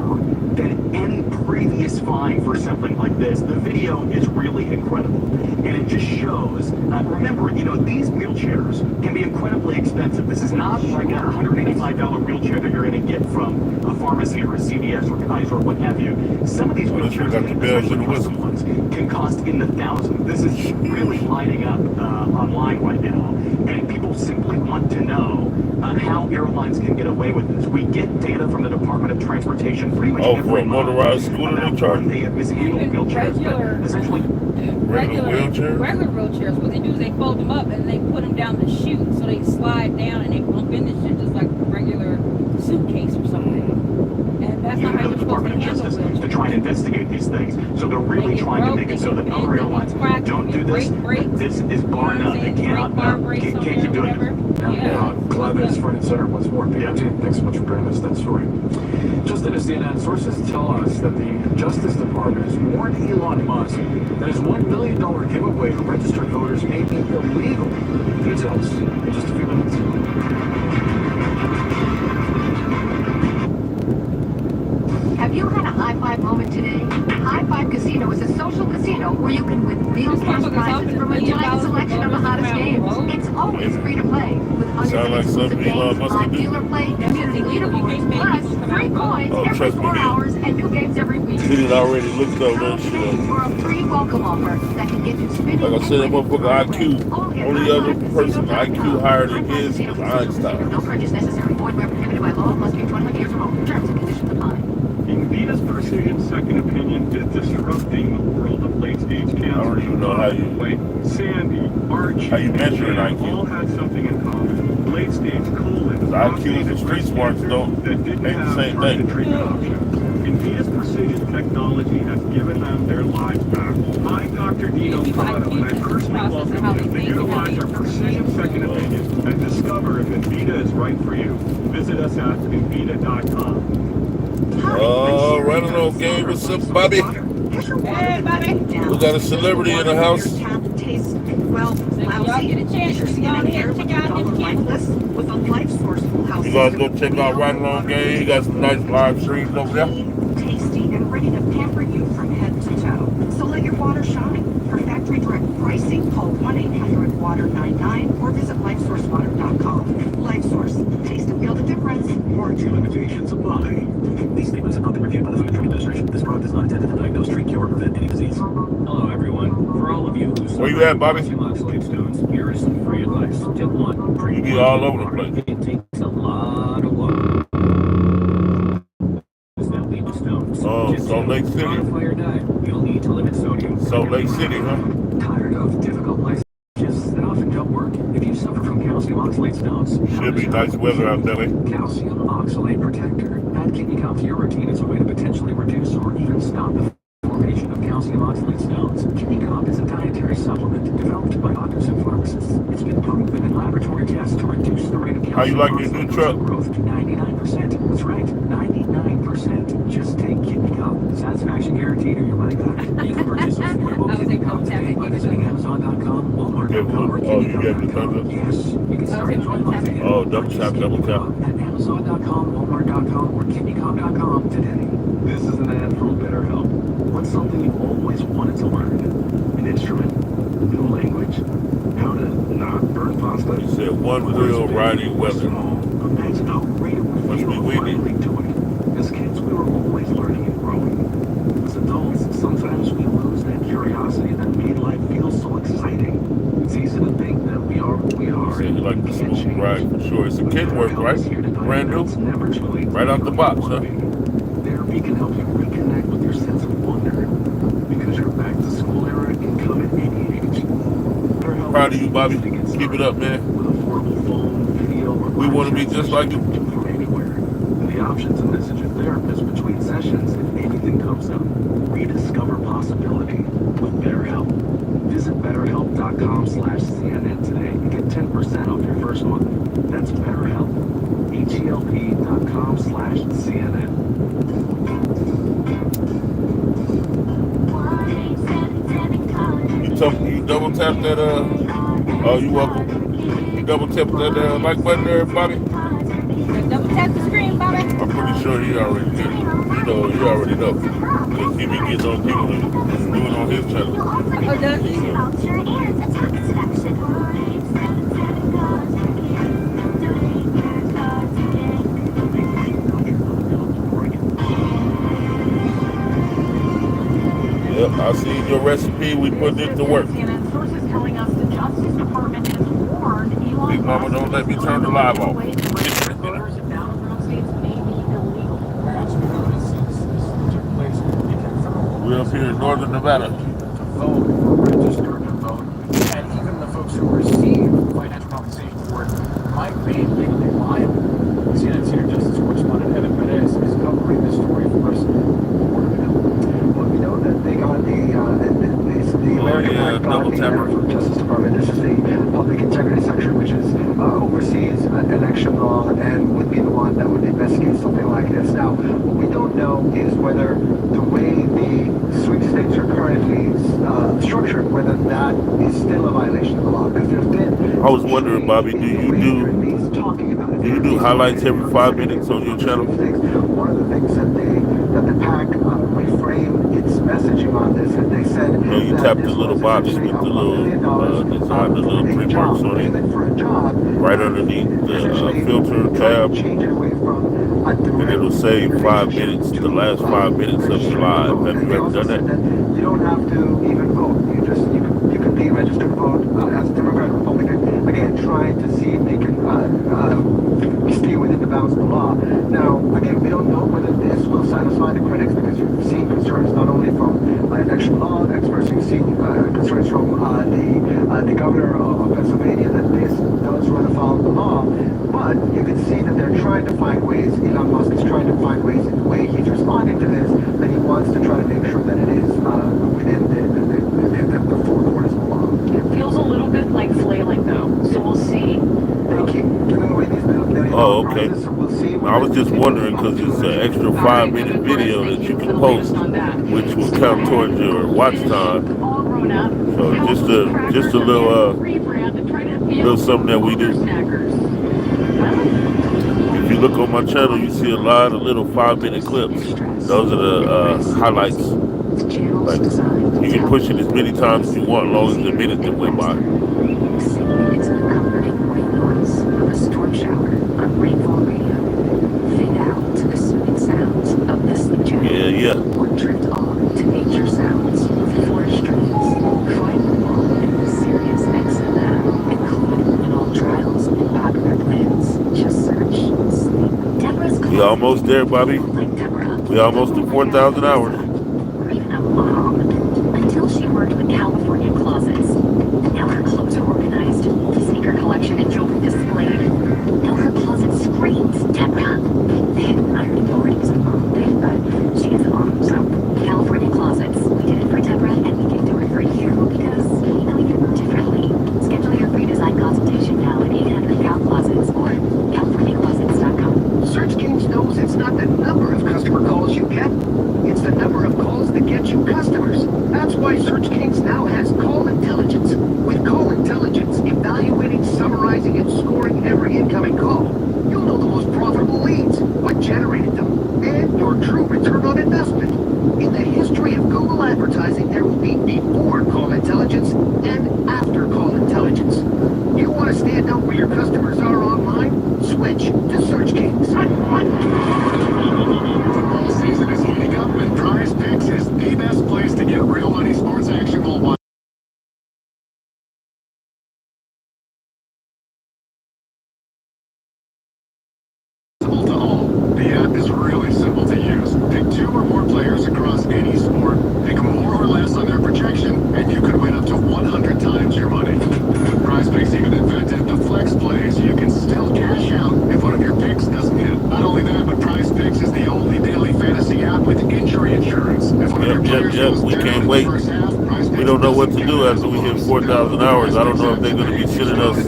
Speaker 3: than any previous fine for something like this. The video is really incredible, and it just shows, remember, you know, these wheelchairs can be incredibly expensive. This is not like a $185 wheelchair that you're going to get from a pharmacy or a CVS or Kaiser or what have you. Some of these wheelchairs, especially custom ones, can cost in the thousands. This is really lighting up online right now, and people simply want to know how airlines can get away with this. We get data from the Department of Transportation pretty much every
Speaker 2: for a
Speaker 3: month
Speaker 2: motorized scooter
Speaker 3: about
Speaker 2: they charge.
Speaker 3: when they have mishandled wheelchairs, but essentially
Speaker 2: Regular
Speaker 1: wheelchairs, what they do is they fold them up and they put them down the chute so they slide down and they bump in the shit just like a regular suitcase or something. And that's not how you're supposed to
Speaker 3: Department of
Speaker 1: handle
Speaker 3: Justice
Speaker 1: wheelchairs.
Speaker 3: to try and investigate these things. So they're really trying to make it so that other airlines don't do this. This is bar none. They cannot can't keep doing it.
Speaker 4: Yeah. Glad that it's front and center once more. PMT, thanks so much for bringing us that story. Just in a CNN, sources tell us that the Justice Department has warned Elon Musk that his $1 million giveaway to registered voters may be illegal. Details in just a few minutes.
Speaker 13: Have you had a high five moment today? High Five Casino is a social casino where you can win real cash prizes from a giant selection of the hottest games. It's always free to play with hundreds of exclusive games, live dealer play, community leaderboards, plus free coins every 4 hours and new games every week.
Speaker 2: He did already looked over that shit.
Speaker 13: For a free welcome offer that can get you spinning.
Speaker 2: Like I said, that motherfucker IQ. Only other person IQ higher than his is Einstein.
Speaker 13: No purchase necessary. Void where prohibited by law. Must be 21 years or older. Terms and conditions apply.
Speaker 3: Invita's Precision Second Opinion is disrupting the world of late-stage cancer.
Speaker 2: I don't even know how you...
Speaker 3: Sandy, Archie,
Speaker 2: how you measure an IQ.
Speaker 3: all had something in common. Late-stage colon.
Speaker 2: IQs and street smarts don't ain't the same thing.
Speaker 3: Treatment options. Invita's Precision technology has given them their lives back. I'm Dr. Dino Prado, and I personally welcome them to utilize our Precision Second Opinion and discover if Invita is right for you. Visit us at invita.com.
Speaker 2: Right along, gang. What's up, Bobby?
Speaker 1: Hey, Bobby.
Speaker 2: We got a celebrity in the house.
Speaker 13: Well,
Speaker 1: y'all get a chance to go on here and check out his campus.
Speaker 13: With a life source full house.
Speaker 2: You guys go check out Right Along Gang. He got some nice live streams over there.
Speaker 13: Tasty and ready to pamper you from head to toe. So let your water shine. For factory direct pricing, call 1-800-WATER-99 or visit LifeSourceWater.com. LifeSource. Taste and feel the difference.
Speaker 3: Warranty limitations apply.
Speaker 7: These statements have not been reviewed by the Food and Drug Administration. This product is not intended to diagnose, treat, cure, or prevent any disease. Hello, everyone. For all of you who
Speaker 2: Where you at, Bobby?
Speaker 7: oxalate stones, here is some free advice. Tip 1.
Speaker 2: You be all over the place.
Speaker 7: It takes a lot of water. Does that lead to stones?
Speaker 2: Oh, Salt Lake City.
Speaker 7: Modify your diet. You'll need to limit sodium.
Speaker 2: Salt Lake City, huh?
Speaker 7: Tired of difficult life changes that often don't work? If you suffer from calcium oxalate stones,
Speaker 2: Should be nice weather out there.
Speaker 7: Calcium Oxalate Protector. Add Kidney Cup to your routine as a way to potentially reduce or even stop the formation of calcium oxalate stones. Kidney Cup is a dietary supplement developed by doctors and pharmacists. It's been proven in laboratory tests to reduce
Speaker 2: you like your new truck?
Speaker 7: 99%. That's right. 99%. Just take Kidney Cup. Satisfaction guaranteed or your money back. You can purchase affordable Kidney Cup today by visiting Amazon.com, Walmart.com, or
Speaker 2: Oh, you got the
Speaker 7: KidneyCup.com.
Speaker 2: thumbs up?
Speaker 7: Yes, you can start enjoying life again.
Speaker 2: Oh, double tap, double tap.
Speaker 7: At Amazon.com, Walmart.com, or KidneyCup.com today.
Speaker 11: This is an ad from BetterHelp. What's something you've always wanted to learn? An instrument? New language? How to not burn pasta?
Speaker 2: You said one wheel riding weather.
Speaker 11: Imagine how great it would
Speaker 2: Must
Speaker 11: feel
Speaker 2: be
Speaker 11: to
Speaker 2: windy.
Speaker 11: finally do it. As kids, we were always learning and growing. As adults, sometimes we lose that curiosity that made life feel so exciting. It's easy to think that we are who we are.
Speaker 2: Say you like the
Speaker 11: and can't
Speaker 2: smooth
Speaker 11: change.
Speaker 2: ride for sure. It's a Kenworth, right? Brand new?
Speaker 11: Never too late.
Speaker 2: Right out the box, huh?
Speaker 11: Therapy can help you reconnect with your sense of wonder because your back to school era can come at any age.
Speaker 2: Proud of you, Bobby. Keep it up, man.
Speaker 11: With affordable phone, video, or
Speaker 2: We want to be just like you.
Speaker 11: from anywhere. And the option to message a therapist between sessions if anything comes up. Rediscover possibility with BetterHelp. Visit BetterHelp.com/CNN today and get 10% off your first month. That's BetterHelp. HELP.com/CNN.
Speaker 2: You double tap that, oh, you welcome. You double tap that like button there, Bobby?
Speaker 1: Double tap the screen, Bobby.
Speaker 2: I'm pretty sure he already did. You already know. Because he be getting on people and doing on his channel.
Speaker 1: Oh, does he?
Speaker 2: Yep, I seen your recipe. We put it to work.
Speaker 9: Sources telling us the Justice Department has warned Elon
Speaker 2: Big Mama, don't let me turn the live off.
Speaker 9: voters in battleground states may be illegal.
Speaker 2: We're up here in northern Nevada.
Speaker 4: Vote, register to vote, and even the folks who receive financial compensation for it might be legally liable. CNN's senior justice correspondent Evan Perez is covering this story for us.
Speaker 10: Well, we know that they got the American Act got the error from the Justice Department. This is the Public Integrity Section, which is oversees election law and would be the one that would investigate something like this. Now, what we don't know is whether the way the sweepstakes are currently structured, whether that is still a violation of the law. Because there's been.
Speaker 2: I was wondering, Bobby, do you do highlights every 5 minutes on your channel?
Speaker 10: One of the things that the PAC reframed its messaging on this, and they said
Speaker 2: No, you tap the little box with the little design, the little print marks on it, right underneath the filter tab, and it'll say 5 minutes, the last 5 minutes of your live. Have you ever done that?
Speaker 10: You don't have to even vote. You can be registered to vote as a Democrat or Republican. Again, trying to see if they can stay within the bounds of the law. Now, again, we don't know whether this will satisfy the critics because you've seen concerns not only from election law experts, you've seen concerns from the governor of Pennsylvania that this does run afoul of the law. But you can see that they're trying to find ways, Elon Musk is trying to find ways in the way he's responding to this, that he wants to try to make sure that it is within the four corners of the law.
Speaker 9: It feels a little bit like flailing, though, so we'll see.
Speaker 10: They keep giving away these million
Speaker 2: Oh, okay.
Speaker 10: prizes, so we'll see.
Speaker 2: I was just wondering because it's an extra 5 minute video that you can post, which will count towards your watch time. So just a little little something that we do. If you look on my channel, you see a lot of little 5 minute clips. Those are the highlights. Like you can push it as many times as you want, as long as the minute that went by.
Speaker 12: It's a comforting white noise of a storm shower on rainfall radio. Fade out to the soothing sounds of the sleep channel.
Speaker 2: Yeah.
Speaker 12: Or drift on to nature sounds of forest trees. Find them all in the Sirius XM, included in all trials and popular plans. Just search sleep. Deborah's
Speaker 2: We almost there, Bobby. We almost to 4,000 hours.
Speaker 12: Even a mom, until she worked with California Closets. Now her clothes are organized, sneaker collection and jewelry displayed. Now her closet screams Deborah. I already know she's a mom thing, but she is a mom, so California Closets. We did it for Deborah and we can do it for you because we know you differently. Schedule your free design consultation now at 800 Cal Closets or
Speaker 11: get? It's the number of calls that get you customers. That's why Search Kings now has Call Intelligence. With Call Intelligence, evaluating, summarizing, and scoring every incoming call, you'll know the most profitable leads, what generated them, and your true return on investment. In the history of Google advertising, there will be before Call Intelligence and after Call Intelligence. You want to stand out where your customers are online? Switch to Search Kings.
Speaker 3: Football season is heating up, and Prize Picks is the best place to get real money sports action worldwide. Simple to all. The app is really simple to use. Pick 2 or more players across any sport, pick more or less on their projection, and you could win up to 100 times your money. Prize Picks even invented the flex play, so you can still cash out if one of your picks doesn't hit. Not only that, but Prize Picks is the only daily fantasy app with injury insurance. If one of your players goes
Speaker 2: We
Speaker 3: down
Speaker 2: can't
Speaker 3: in the
Speaker 2: wait.
Speaker 3: first half, Prize
Speaker 2: We
Speaker 3: Picks
Speaker 2: don't know what to
Speaker 3: doesn't
Speaker 2: do
Speaker 3: count
Speaker 2: after
Speaker 3: as
Speaker 2: we
Speaker 3: a
Speaker 2: hit
Speaker 3: loss.
Speaker 2: 4,000 hours. I don't know if they're going to be sending us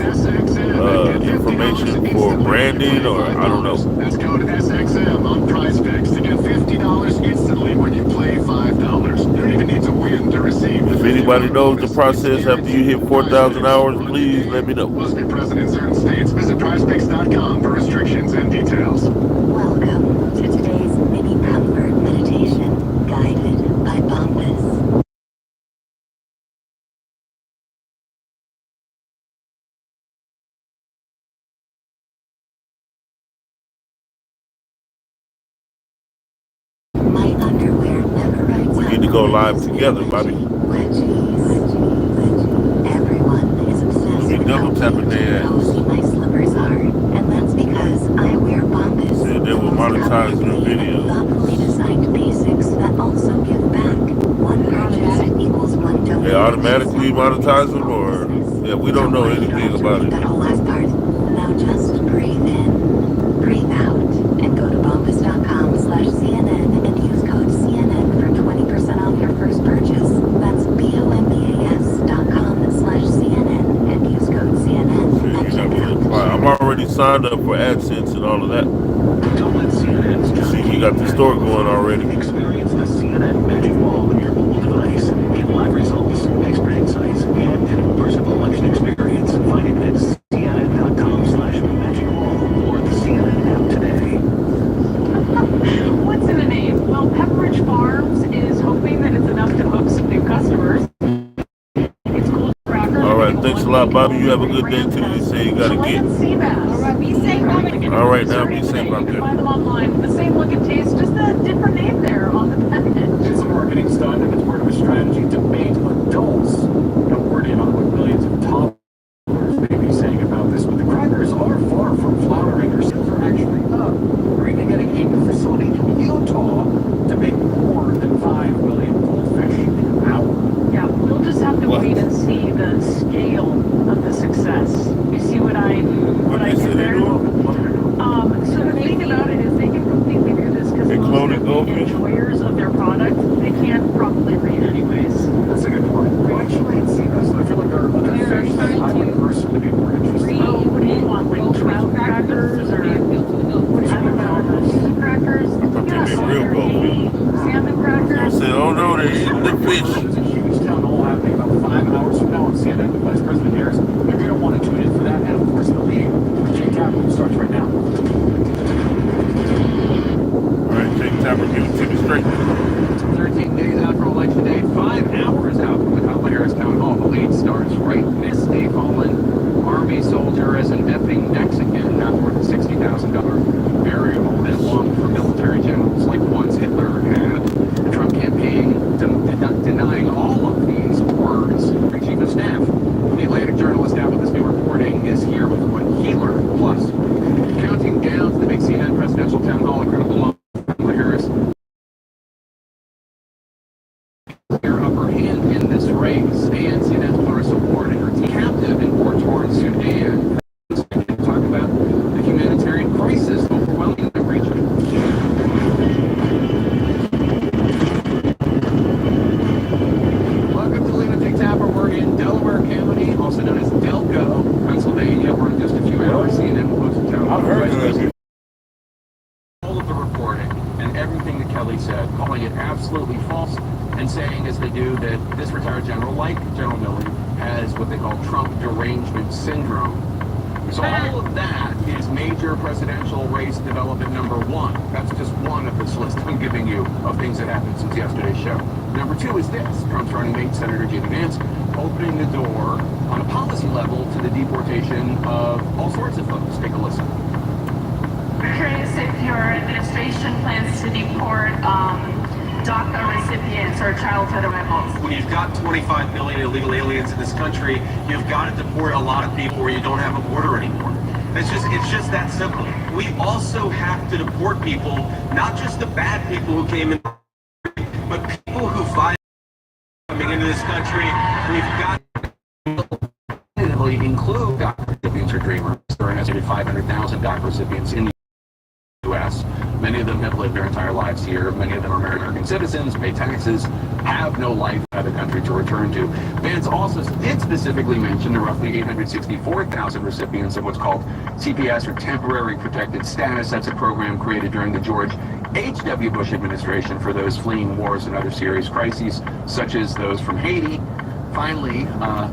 Speaker 2: information for branding, or I don't know.
Speaker 3: That's code SXM on Prize Picks to get $50 instantly when you play $5. You don't even need to win to receive.
Speaker 2: If anybody knows the process after you hit 4,000 hours, please let me know.
Speaker 3: Must be present in certain states. Visit prizepicks.com for restrictions and details.
Speaker 12: Welcome to today's mini comfort meditation, guided by Bombas. My underwear never rides.
Speaker 2: We need to go live together, Bobby.
Speaker 12: Everyone is obsessed
Speaker 2: We'll be double tapping their ass.
Speaker 12: my slippers are, and that's because I wear Bombas.
Speaker 2: And they will monetize their videos.
Speaker 12: Thoughtfully designed basics that also give back. One purchase equals one donation.
Speaker 2: They automatically monetize them, or yeah, we don't know anything about it.
Speaker 12: That whole last part. Now just breathe in, breathe out, and go to bombas.com/CNN and use code CNN for 20% off your first purchase. That's BOMBAS.com/CNN and use code CNN at checkout.
Speaker 2: I'm already signed up for AdSense and all of that.
Speaker 3: Don't let CNN's
Speaker 2: See, you got the store going already.
Speaker 3: Experience the CNN Magic Wall on your mobile device. Get live results, expert insights, and an immersive election experience. Find it at CNN.com/magicwall or the CNN app today.
Speaker 9: What's in a name? Well, Pepperidge Farms is hoping that it's enough to hook some new customers. It's cool crackers.
Speaker 2: All right, thanks a lot, Bobby. You have a good day too. You say you gotta get.
Speaker 1: All right, be safe, Bobby.
Speaker 2: All right, now be safe out
Speaker 9: You can
Speaker 2: there.
Speaker 9: find them online. The same look and taste, just a different name there on the package.
Speaker 4: It's a marketing stunt and it's part of a strategy to bait adults. Don't worry about what millions of toddlers may be saying about this, but the crackers are far from floundering. Their sales are actually up. We're even getting a new facility in Utah to make more than 5 million goldfish an hour.
Speaker 9: Yeah, we'll just have to wait and see the scale of the success. You see what I did there? So the thing about it is they can completely do this because
Speaker 2: They
Speaker 9: most
Speaker 2: clone
Speaker 9: of
Speaker 2: it,
Speaker 9: the
Speaker 2: goldfish?
Speaker 9: enjoyers of their product, they can't properly read anyways.
Speaker 4: That's a good point. Well, actually, it's, I feel like there are other fish that I would personally be more interested in.
Speaker 9: Oh, what do you want, like trout crackers or what do you know, crackers?
Speaker 2: I thought they made real goldfish.
Speaker 9: Salmon crackers.
Speaker 2: I said, oh no, they're eating the fish.
Speaker 4: There's a huge town hall happening about 5 hours from now on CNN with Vice President Harris. If you don't want to tune in for that, and of course the lead, Jake Tapper starts right now.
Speaker 2: All right, Jake Tapper, give it to me straight.
Speaker 14: 13 days out from Election Day, 5 hours out from the Kamala Harris town hall. The lead starts right this day. Fallen Army soldier as an effing Mexican, not worth a $60,000 burial that long for military generals like once Hitler had. The Trump campaign denying all of these words. Chief of Staff, the Atlantic journalist out with this new reporting, is here with what he learned. Plus, counting down to the big CNN presidential town hall, incredible long Kamala Harris. Your upper hand
Speaker 7: said, calling it absolutely false and saying, as they do, that this retired general, like General Milley, has what they call Trump derangement syndrome. So all of that is major presidential race development number one. That's just one of this list I'm giving you of things that happened since yesterday's show. Number two is this: Trump's running mate, Senator J.D. Vance, opening the door on a policy level to the deportation of all sorts of folks. Take a listen.
Speaker 5: We're curious if your administration plans to deport DACA recipients or childhood arrivals.
Speaker 15: When you've got 25 million illegal aliens in this country, you've got to deport a lot of people where you don't have a border anymore. It's just that simple. We also have to deport people, not just the bad people who came in, but people who violate coming into this country. We've got
Speaker 7: to include DACA recipients or dreamers. There are an estimated 500,000 DACA recipients in the U.S. Many of them have lived their entire lives here. Many of them are American citizens, pay taxes, have no life in other country to return to. Vance also did specifically mention the roughly 864,000 recipients of what's called CPS, or Temporary Protected Status. That's a program created during the George H.W. Bush administration for those fleeing wars and other serious crises, such as those from Haiti. Finally,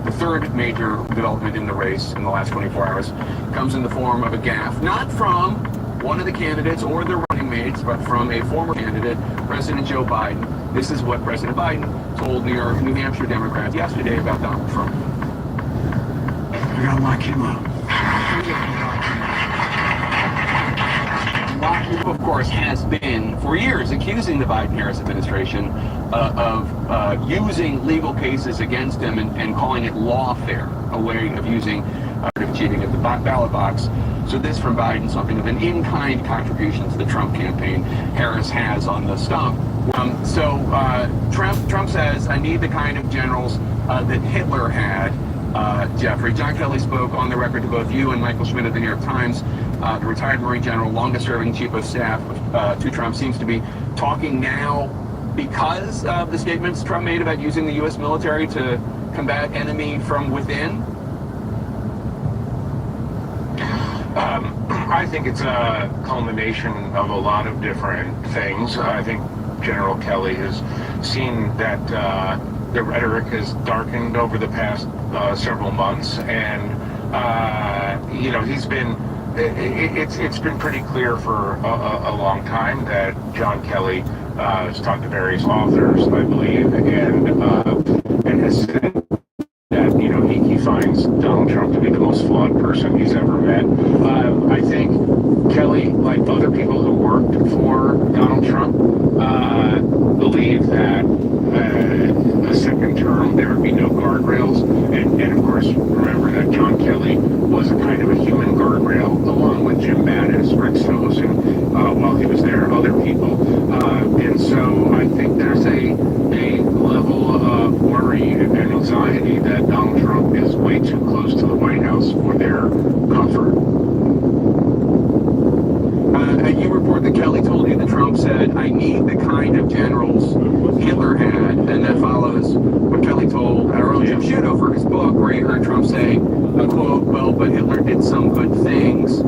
Speaker 7: the third major development in the race in the last 24 hours comes in the form of a gaffe, not from one of the candidates or their running mates, but from a former candidate, President Joe Biden. This is what President Biden told New Hampshire Democrats yesterday about Donald Trump.
Speaker 11: I gotta lock him up.
Speaker 7: Who, of course, has been for years accusing the Biden-Harris administration of using legal cases against him and calling it lawfare, a way of using cheating at the ballot box. So this from Biden, something of an in-kind contribution to the Trump campaign. Harris has on the stump. Trump says, I need the kind of generals that Hitler had. Jeffrey, John Kelly spoke on the record to both you and Michael Schmidt of the New York Times. The retired Marine general, longest-serving chief of staff to Trump, seems to be talking now because of the statements Trump made about using the U.S. military to combat enemy from within.
Speaker 16: I think it's a culmination of a lot of different things. I think General Kelly has seen that the rhetoric has darkened over the past several months, and he's been. It's been pretty clear for a long time that John Kelly has talked to various authors, I believe, and has said that he finds Donald Trump to be the most flawed person he's ever met. I think Kelly, like other people who worked for Donald Trump, believe that a second term there would be no guardrails, and of course remember that John Kelly was a kind of a human guardrail, along with Jim Mattis, Rex Tillerson, while he was there, other people, and so I think there's a level of worry and anxiety that Donald Trump is way too close to the White House for their comfort.
Speaker 7: And you report that Kelly told you that Trump said, I need the kind of generals Hitler had, and that follows what Kelly told our own Jim Sciutto for his book, where you heard Trump say, quote, well, but Hitler did some good things.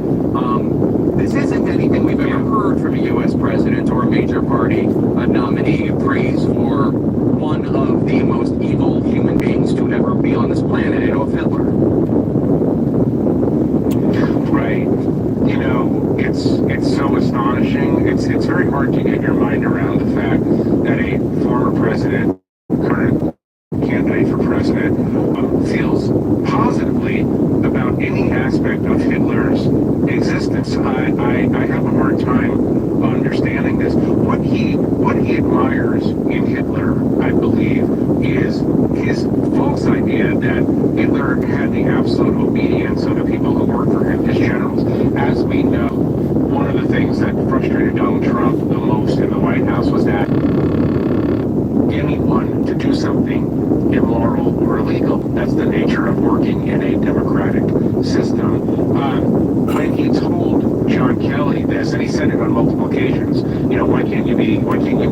Speaker 7: This isn't anything we've ever heard from a U.S. president or a major party nominee praise for one of the most evil human beings to ever be on this planet, Adolf Hitler.
Speaker 16: Right. It's so astonishing. It's very hard to get your mind around the fact that a former president, current candidate for president, feels positively about any aspect of Hitler's existence. I have a hard time understanding this. What he admires in Hitler, I believe, is his false idea that Hitler had the absolute obedience of the people who worked for him, his generals. As we know, one of the things that frustrated Donald Trump the most in the White House was that anyone to do something immoral or illegal. That's the nature of working in a democratic system. When he told John Kelly this, and he said it on multiple occasions, why can't you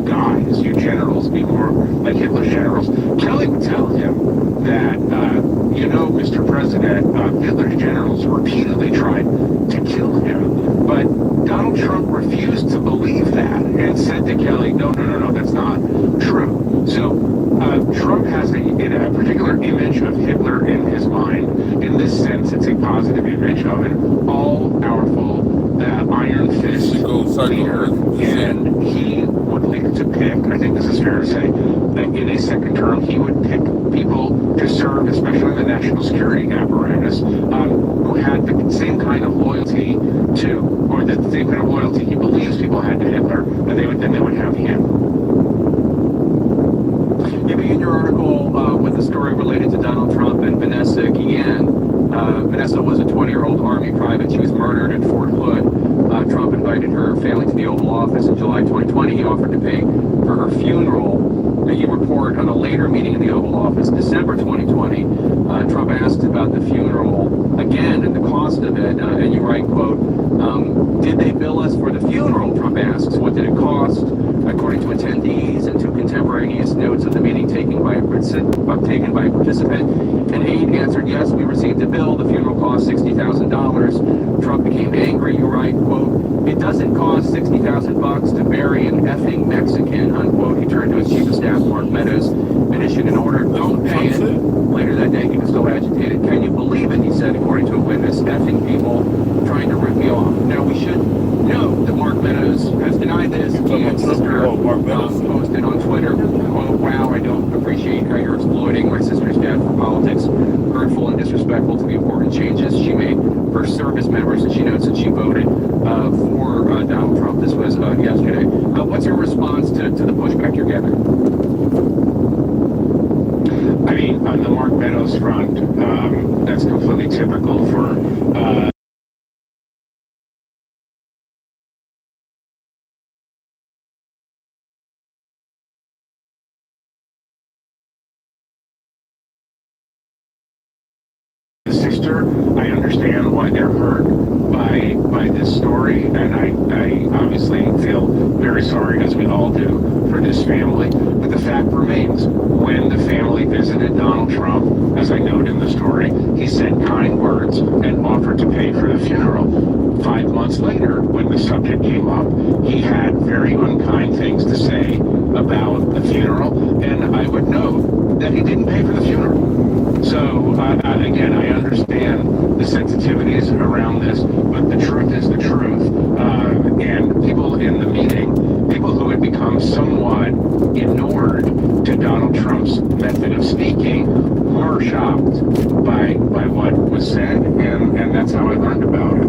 Speaker 16: guys, you generals, be more like Hitler's generals? Kelly would tell him that you know, Mr. President, Hitler's generals repeatedly tried to kill him, but Donald Trump refused to believe that and said to Kelly, no, that's not true. So Trump has a particular image of Hitler in his mind. In this sense, it's a positive image of an all-powerful, iron fist leader, and he would like to pick, I think this is fair to say, that in a second term, he would pick people to serve, especially the national security apparatus, who had the same kind of loyalty to, or the same kind of loyalty he believes people had to Hitler, that they would have him.
Speaker 14: You begin your article with a story related to Donald Trump and Vanessa Guillen. Vanessa was a 20-year-old Army private. She was murdered in Fort Hood. Trump invited her family to the Oval Office in July 2020. He offered to pay for her funeral. You report on a later meeting in the Oval Office, December 2020. Trump asked about the funeral again and the cost of it, and you write, quote, did they bill us for the funeral? Trump asks. What did it cost? According to attendees and to contemporaneous notes of the meeting taken by a participant, an aide answered, yes, we received a bill. The funeral cost $60,000. Trump became angry. You write, quote, it doesn't cost $60,000 to bury an effing Mexican, unquote. He turned to his chief of staff, Mark Meadows, and issued an order, don't pay it. Later that day, he was so agitated. Can you believe it? He said, according to a witness, effing people trying to rip me off. Now, we should note that Mark Meadows has denied this. He and sister posted on Twitter, quote, wow, I don't appreciate how you're exploiting my sister's death for politics. Hurtful and disrespectful to the important changes she made for service members. And she notes that she voted for Donald Trump. This was yesterday. What's your response to the pushback you're getting?
Speaker 16: I mean, on the Mark Meadows front, that's completely typical for the sister. I understand why they're hurt by this story, and I obviously feel very sorry, as we all do, for this family. But the fact remains, when the family visited Donald Trump, as I note in the story, he said kind words and offered to pay for the funeral. 5 months later, when the subject came up, he had very unkind things to say about the funeral, and I would note that he didn't pay for the funeral. So, again, I understand the sensitivities around this, but the truth is the truth. And people in the meeting, people who had become somewhat inured to Donald Trump's method of speaking, were shocked by what was said, and that's how I learned about it.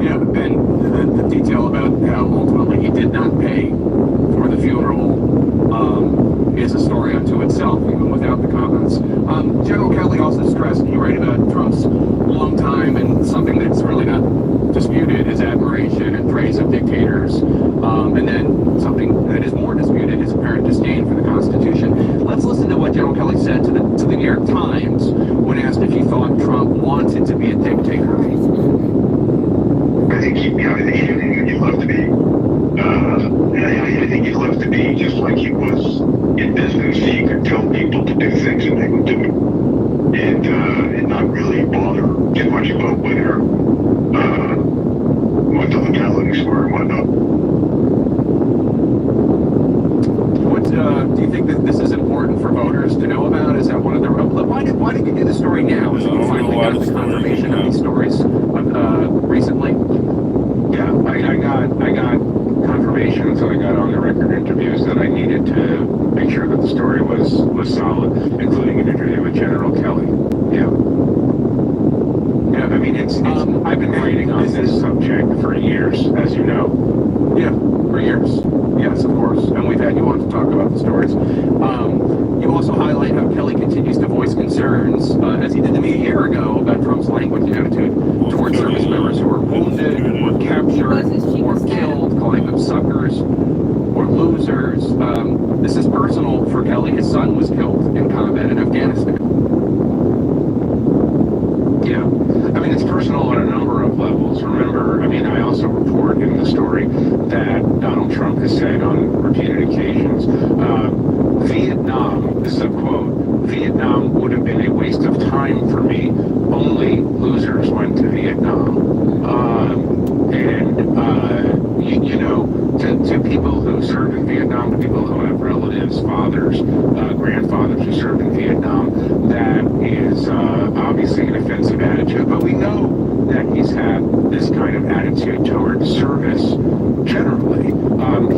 Speaker 14: Yeah, and the detail about how ultimately he did not pay for the funeral is a story unto itself, even without the comments. General Kelly also stressed, and you write about Trump's long time, and something that's really not disputed is admiration and praise of dictators. And then something that is more disputed is apparent disdain for the Constitution. Let's listen to what General Kelly said to the New York Times when asked if he thought Trump wanted to be a dictator.
Speaker 11: I think he'd love to be. I think he'd love to be just like he was in business. He could tell people to do things and they would do it. And not really bother too much about whether what the legalities were and whatnot.
Speaker 14: What do you think that this is important for voters to know about? Is that one of the why did you do the story now? Is you finally got the confirmation of these stories recently?
Speaker 16: Yeah, I got confirmation, so I got on the record interviews that I needed to make sure that the story was solid, including an interview with General Kelly. Yeah. Yeah, I mean, it's I've been writing on this subject for years, as you know.
Speaker 14: Yeah, for years. Yes, of course. And we've had you on to talk about the stories. You also highlight how Kelly continues to voice concerns, as he did to me a year ago, about Trump's language and attitude towards service members who were wounded, or captured, or killed, calling them suckers or losers. This is personal for Kelly. His son was killed in combat in Afghanistan.
Speaker 16: Yeah. I mean, it's personal on a number of levels. Remember, I mean, I also report in the story that Donald Trump has said on repeated occasions. Vietnam, this is a quote, Vietnam would have been a waste of time for me. Only losers went to Vietnam. You know, to people who served in Vietnam, to people who have relatives, fathers, grandfathers who served in Vietnam, that is obviously an offensive attitude. But we know that he's had this kind of attitude toward service generally.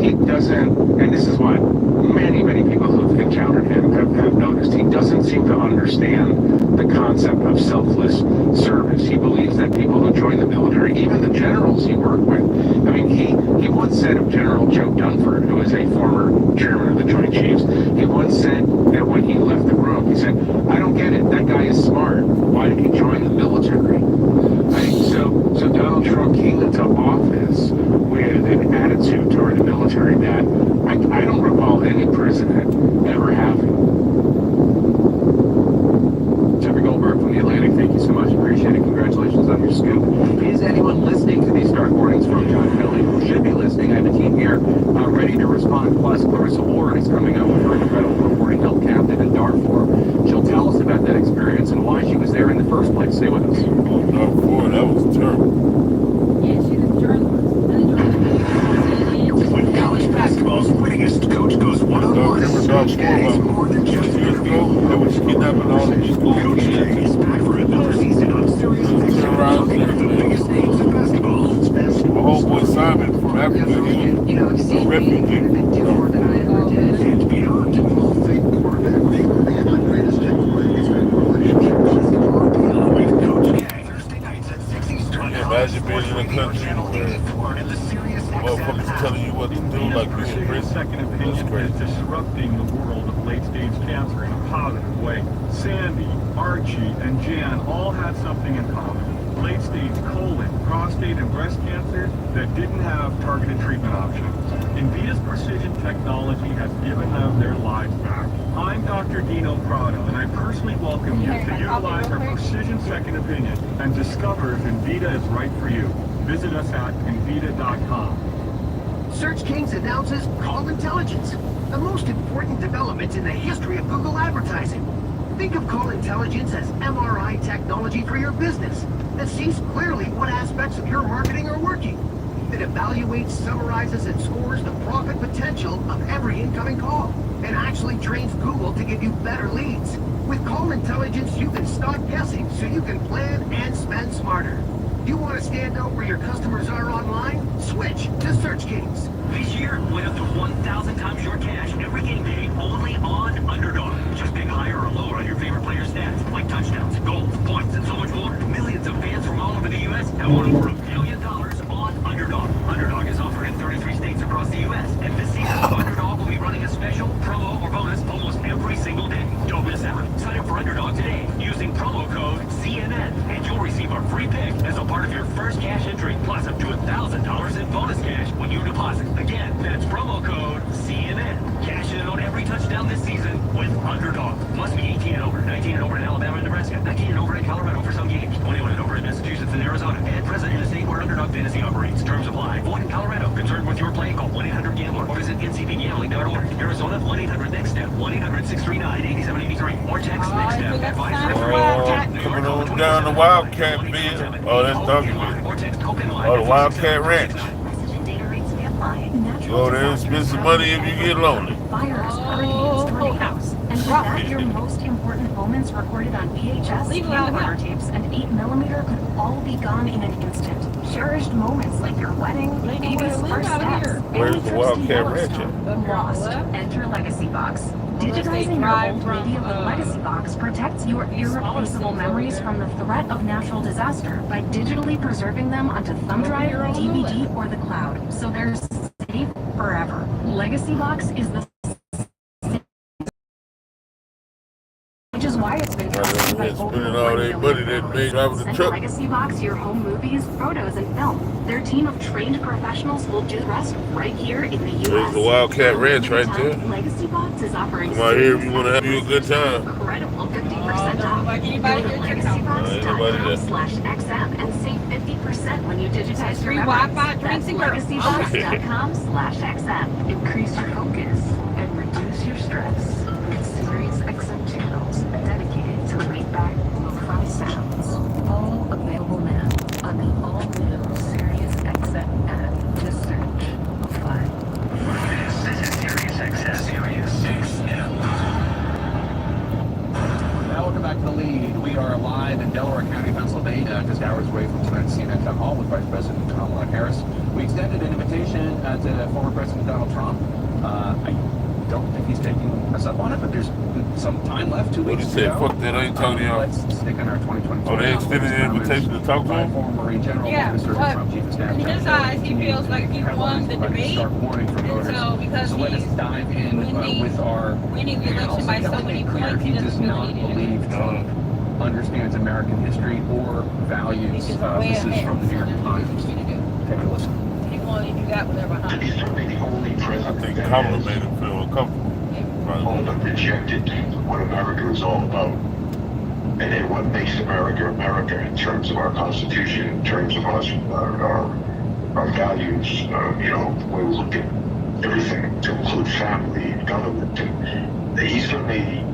Speaker 16: He doesn't, and this is what many people who've encountered him have noticed, he doesn't seem to understand the concept of selfless service. He believes that people who join the military, even the generals he worked with, I mean, he once said of General Joe Dunford, who is a former chairman of the Joint Chiefs, he once said that when he left the room, he said, I don't get it, that guy is smart. Why did he join the military? Right? So Donald Trump came into office with an attitude toward the military that I don't recall any president ever having.
Speaker 14: Jeffrey Goldberg from The Atlantic, thank you so much. Appreciate it. Congratulations on your scoop. Is anyone listening to these stark warnings from John Kelly? Who should be listening? I have a team here ready to respond. Plus, Clarissa Ward is coming up with her incredible reporting, held captive in Darfur. She'll tell us about that experience and why she was there in the first place. Stay with us.
Speaker 2: Oh, Darfur, that was terrible.
Speaker 1: Yeah, she was a journalist.
Speaker 11: When college basketball's winningest coach goes one-on-one, Coach K is more than just
Speaker 2: years ago, they was kidnapping all these schools.
Speaker 11: Coach K is back for another season on Serious Talking with the biggest names in basketball.
Speaker 2: My homeboy Simon from Africa, he was a refugee.
Speaker 11: And beyond. All fake quarterback maker and the greatest takeaway is that relationship with Coach K. Thursday nights at 6 Eastern.
Speaker 2: Imagine being in a country where motherfuckers telling you what to do like we in prison.
Speaker 17: Second opinion is disrupting the world of late-stage cancer in a positive way. Sandy, Archie, and Jan all had something in common. Late-stage colon, prostate, and breast cancer that didn't have targeted treatment options. Invita's precision technology has given them their lives back. I'm Dr. Dino Prado, and I personally welcome you to utilize our precision second opinion and discover if Invita is right for you. Visit us at Invita.com.
Speaker 18: Search Kings announces Call Intelligence, the most important development in the history of Google advertising. Think of Call Intelligence as MRI technology for your business that sees clearly what aspects of your marketing are working. It evaluates, summarizes, and scores the profit potential of every incoming call, and actually trains Google to give you better leads. With Call Intelligence, you can stop guessing so you can plan and spend smarter. You want to stand out where your customers are online? Switch to Search Kings.
Speaker 8: This year, win up to 1,000 times your cash every game day only on Underdog. Just pick higher or lower on your favorite player stats, like touchdowns, goals, points, and so much more. Millions of fans from all over the U.S. have won over $1 million on Underdog. Underdog is offered in 33 states across the U.S. And this season, Underdog will be running a special promo or bonus almost every single day. Don't miss out. Sign up for Underdog today using promo code CNN, and you'll receive a free pick as a part of your first cash entry, plus up to $1,000 in bonus cash when you deposit. Again, that's promo code CNN. Cash in on every touchdown this season with Underdog. Must be 18 and over. 19 and over in Alabama and Nebraska. 19 and over in Colorado for some games. 21 and over in Massachusetts and Arizona. And present in a state where Underdog Fantasy operates. Terms apply. Void in Colorado. Concerned with your play? Call 1-800-GAMBLER or visit ncbgambling.org. Arizona, 1-800-NEXT-STEP. 1-800-639-8783. Or text NEXT STEP at 503.
Speaker 2: Coming on down the Wildcat Bill. Oh, that's Duncanville. Oh, the Wildcat Ranch. Go there and spend some money if you get lonely.
Speaker 12: Fires, hurricanes, tornadoes, and with that, your most important moments recorded on VHS, camcorder tapes, and 8mm could all be gone in an instant. Cherished moments like your wedding, baby's first steps,
Speaker 2: Where's the Wildcat Ranch at?
Speaker 12: Lost. Enter Legacy Box. Digitizing your old media with Legacy Box protects your irreplaceable memories from the threat of natural disaster by digitally preserving them onto thumb drive, DVD, or the cloud, so they're safe forever. Legacy Box is the which is why it's been trusted by
Speaker 2: spending all that money that made driving the
Speaker 12: Send
Speaker 2: truck.
Speaker 12: Legacy Box your home movies, photos, and film. Their team of trained professionals will do the rest right here in the U.S.
Speaker 2: There's the Wildcat Ranch right there.
Speaker 12: Legacy Box is offering
Speaker 2: Come out here if you want to have you a good time.
Speaker 12: incredible 50% off. Go to LegacyBox.com/XM and save 50%. $0.01 when you digitize
Speaker 1: Free
Speaker 12: your
Speaker 1: Wi-Fi,
Speaker 12: memories.
Speaker 1: drinks, and
Speaker 12: That's
Speaker 1: girls.
Speaker 12: legacybox.com/XM. Increase your focus and reduce your stress with Sirius XM channels dedicated to laid-back, lo-fi sounds. All available now on the all-new Sirius XM app. Just search lo-fi.
Speaker 7: This is Sirius XM. Sirius XM. Now welcome back to The Lead. We are live in Delaware County, Pennsylvania, just hours away from tonight's CNN Town Hall with Vice President Kamala Harris. We extended an invitation to former President Donald Trump. I don't think he's taking us up on it, but there's some time left, 2 weeks to go.
Speaker 2: Fuck that, Antonio.
Speaker 7: Let's stick on our 2022.
Speaker 2: Oh, they extended the invitation to talk to him?
Speaker 7: Former Marine General,
Speaker 1: Yeah,
Speaker 7: Mr. Trump, Chief of Staff.
Speaker 1: in his eyes, he feels like he won the debate,
Speaker 7: Start warning from voters.
Speaker 1: so because
Speaker 7: So let us
Speaker 1: he's
Speaker 7: dive in with our
Speaker 1: winning the election by so many points,
Speaker 7: he
Speaker 1: he
Speaker 7: does
Speaker 1: doesn't
Speaker 7: not
Speaker 1: really need to do
Speaker 7: believe Trump understands American history or values. This is from the New York Times. Take a listen.
Speaker 1: He won't even do that when they're behind.
Speaker 11: He's certainly the only president
Speaker 2: I think Kamala made him feel uncomfortable.
Speaker 11: all but rejected what America is all about. And then what makes America America in terms of our Constitution, in terms of us, our values, you know, the way we look at everything to include family and government. And he's certainly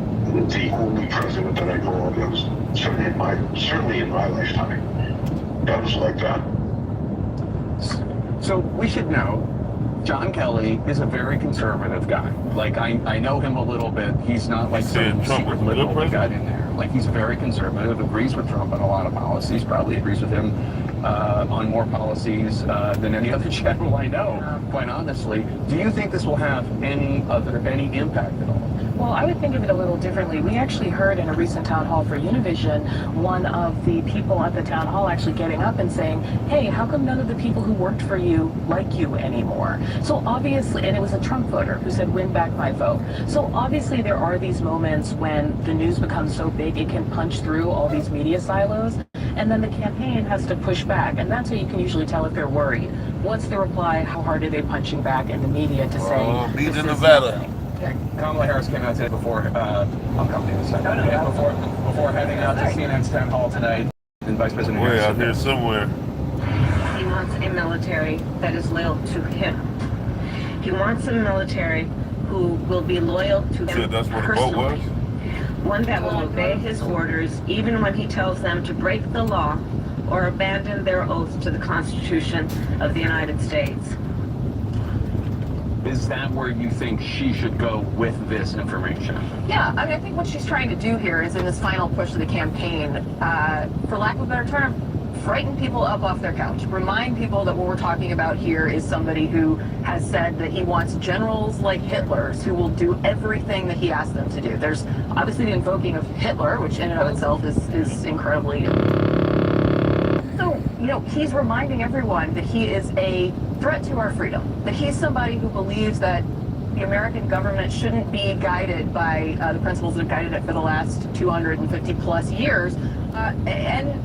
Speaker 11: the only president that I know of that was certainly in my lifetime that was like that.
Speaker 7: So we should know, John Kelly is a very conservative guy. Like, I know him a little bit. He's not like some secret liberal that got in there. Like, he's very conservative, agrees with Trump on a lot of policies, probably agrees with him on more policies than any other general I know, quite honestly. Do you think this will have any impact at all?
Speaker 19: Well, I would think of it a little differently. We actually heard in a recent town hall for Univision, one of the people at the town hall actually getting up and saying, hey, how come none of the people who worked for you like you anymore? So obviously, and it was a Trump voter who said, win back my vote. So obviously there are these moments when the news becomes so big it can punch through all these media silos, and then the campaign has to push back. And that's how you can usually tell if they're worried. What's the reply? How hard are they punching back in the media to say,
Speaker 2: meet in Nevada.
Speaker 7: Kamala Harris came out today before, I'll come to you in a second. Before heading out to CNN's town hall tonight, and Vice President Harris.
Speaker 2: Way out here somewhere.
Speaker 20: He wants a military that is loyal to him. He wants a military who will be loyal to him
Speaker 2: That's what the
Speaker 20: personally.
Speaker 2: vote was?
Speaker 20: One that will obey his orders even when he tells them to break the law or abandon their oath to the Constitution of the United States.
Speaker 7: Is that where you think she should go with this information?
Speaker 19: Yeah, I mean, I think what she's trying to do here is in this final push of the campaign, for lack of a better term, frighten people up off their couch. Remind people that what we're talking about here is somebody who has said that he wants generals like Hitler's who will do everything that he asks them to do. There's obviously the invoking of Hitler, which in and of itself is incredibly... So, you know, he's reminding everyone that he is a threat to our freedom, that he's somebody who believes that the American government shouldn't be guided by the principles that have guided it for the last 250 plus years, and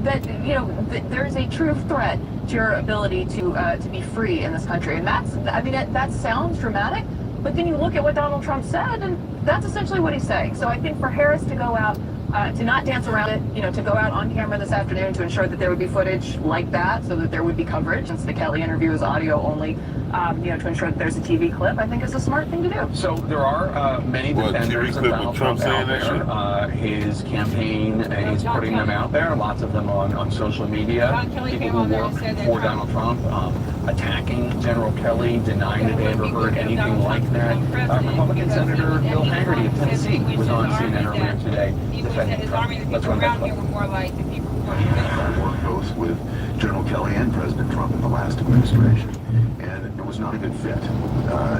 Speaker 19: that, you know, there's a true threat to your ability to be free in this country. And that's, I mean, that sounds dramatic, but then you look at what Donald Trump said, and that's essentially what he's saying. So I think for Harris to go out, to not dance around it, you know, to go out on camera this afternoon to ensure that there would be footage like that, so that there would be coverage, since the Kelly interview is audio only, you know, to ensure that there's a TV clip, I think is a smart thing to do.
Speaker 7: So there are many defenders of Donald Trump out there. His campaign is putting them out there, lots of them on social media. People who work for Donald Trump, attacking General Kelly, denying that they ever heard anything like that. Republican Senator Bill Hagerty of Tennessee was on CNN earlier today defending Trump. Let's run that clip.
Speaker 11: I worked both with General Kelly and President Trump in the last administration, and it was not a good fit.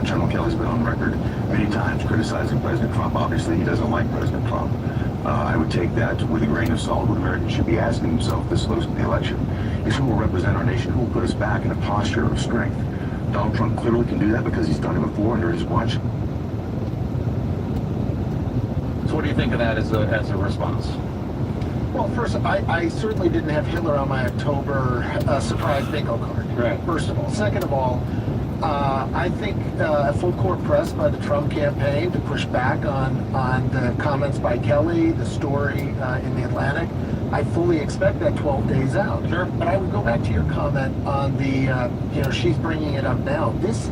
Speaker 11: General Kelly's been on record many times criticizing President Trump. Obviously, he doesn't like President Trump. I would take that with a grain of salt. What Americans should be asking themselves this close to the election is who will represent our nation, who will put us back in a posture of strength. Donald Trump clearly can do that because he's done it before under his watch.
Speaker 7: So what do you think of that as a response?
Speaker 21: Well, first, I certainly didn't have Hitler on my October surprise bingo card.
Speaker 7: Right.
Speaker 21: First of all. Second of all, I think a full court press by the Trump campaign to push back on the comments by Kelly, the story in the Atlantic. I fully expect that 12 days out. Sure. But I would go back to your comment on the, she's bringing it up now. This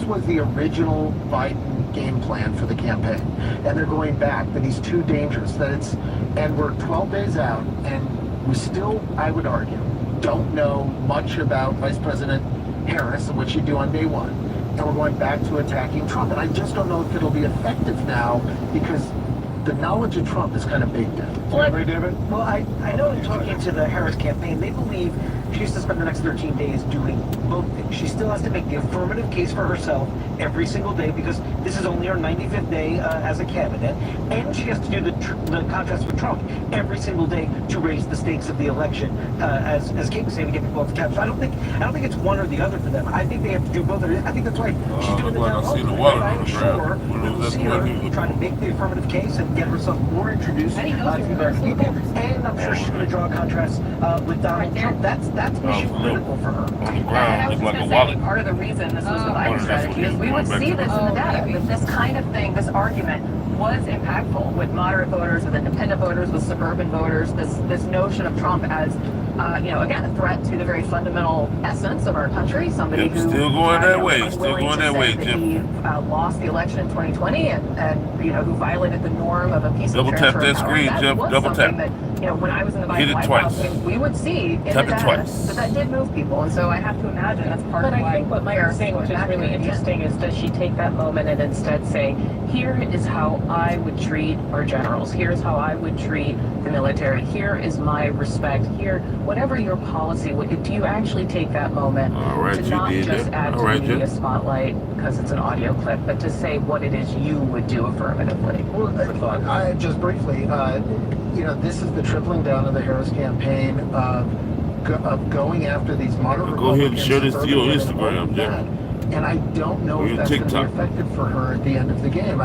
Speaker 21: was the original Biden game plan for the campaign. And they're going back that he's too dangerous, and we're 12 days out, and we still, I would argue, don't know much about Vice President Harris and what she'd do on day one. And we're going back to attacking Trump. And I just don't know if it'll be effective now because the knowledge of Trump is kind of baked in.
Speaker 6: Well, I know in talking to the Harris campaign, they believe she has to spend the next 13 days doing both things. She still has to make the affirmative case for herself every single day because this is only her 95th day as a candidate, and she has to do the contest with Trump every single day to raise the stakes of the election. As Kate was saying, to get people off the couch. So I don't think it's one or the other for them. I think they have to do both. I think that's why she's doing the town hall. I'm sure we'll see her trying to make the affirmative case and get herself more introduced to the American people. And I'm sure she's going to draw a contrast with Donald Trump. That's mission critical for her.
Speaker 19: Part of the reason this was the Biden strategy is we would see this in the data, that this kind of thing, this argument was impactful with moderate voters, with independent voters, with suburban voters, this notion of Trump as, again, a threat to the very fundamental essence of our country, somebody who
Speaker 2: still going that way, Jim.
Speaker 19: He lost the election in 2020 and who violated the norm of a peaceful
Speaker 2: transfer of power.
Speaker 19: Double tap that screen,
Speaker 2: Jim. Double tap.
Speaker 19: When I was in the White House, we would see in the data that did move people, and so I have to imagine that's part of why.
Speaker 22: But I think what Mike is saying, which is really interesting, is does she take that moment and instead say, here is how I would treat our generals, here's how I would treat the military, here is my respect, here, whatever your policy, do you actually take that moment to not just add to the media spotlight because it's an audio clip, but to say what it is you would do affirmatively?
Speaker 21: Well, just briefly, this is the tripling down of the Harris campaign of going after these moderate
Speaker 2: Go ahead and
Speaker 21: Republicans.
Speaker 2: share this to your Instagram, Jim.
Speaker 21: And I don't know if that's going to be effective for her at the end of the game.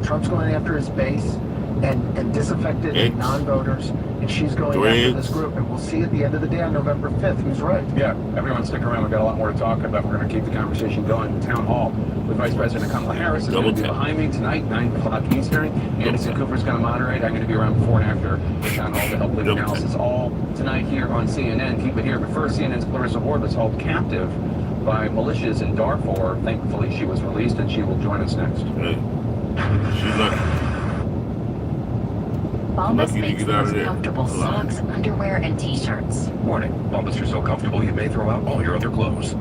Speaker 21: Trump's going after his base and disaffected non-voters, and she's going after this group. And we'll see at the end of the day on November 5th who's right.
Speaker 14: Yeah, everyone stick around. We've got a lot more to talk about. We're going to keep the conversation going. Town Hall with Vice President Kamala Harris is going to be behind me tonight, 9 o'clock Eastern. Anderson Cooper's going to moderate. I'm going to be around before and after the Town Hall to help lead analysis all tonight here on CNN. Keep it here. But first, CNN's Clarissa Ward was held captive by militias in Darfur. Thankfully, she was released, and she will join us next.
Speaker 12: Bombas makes the most comfortable socks, underwear, and t-shirts.
Speaker 7: Warning, Bombas are so comfortable you may throw out all your other clothes.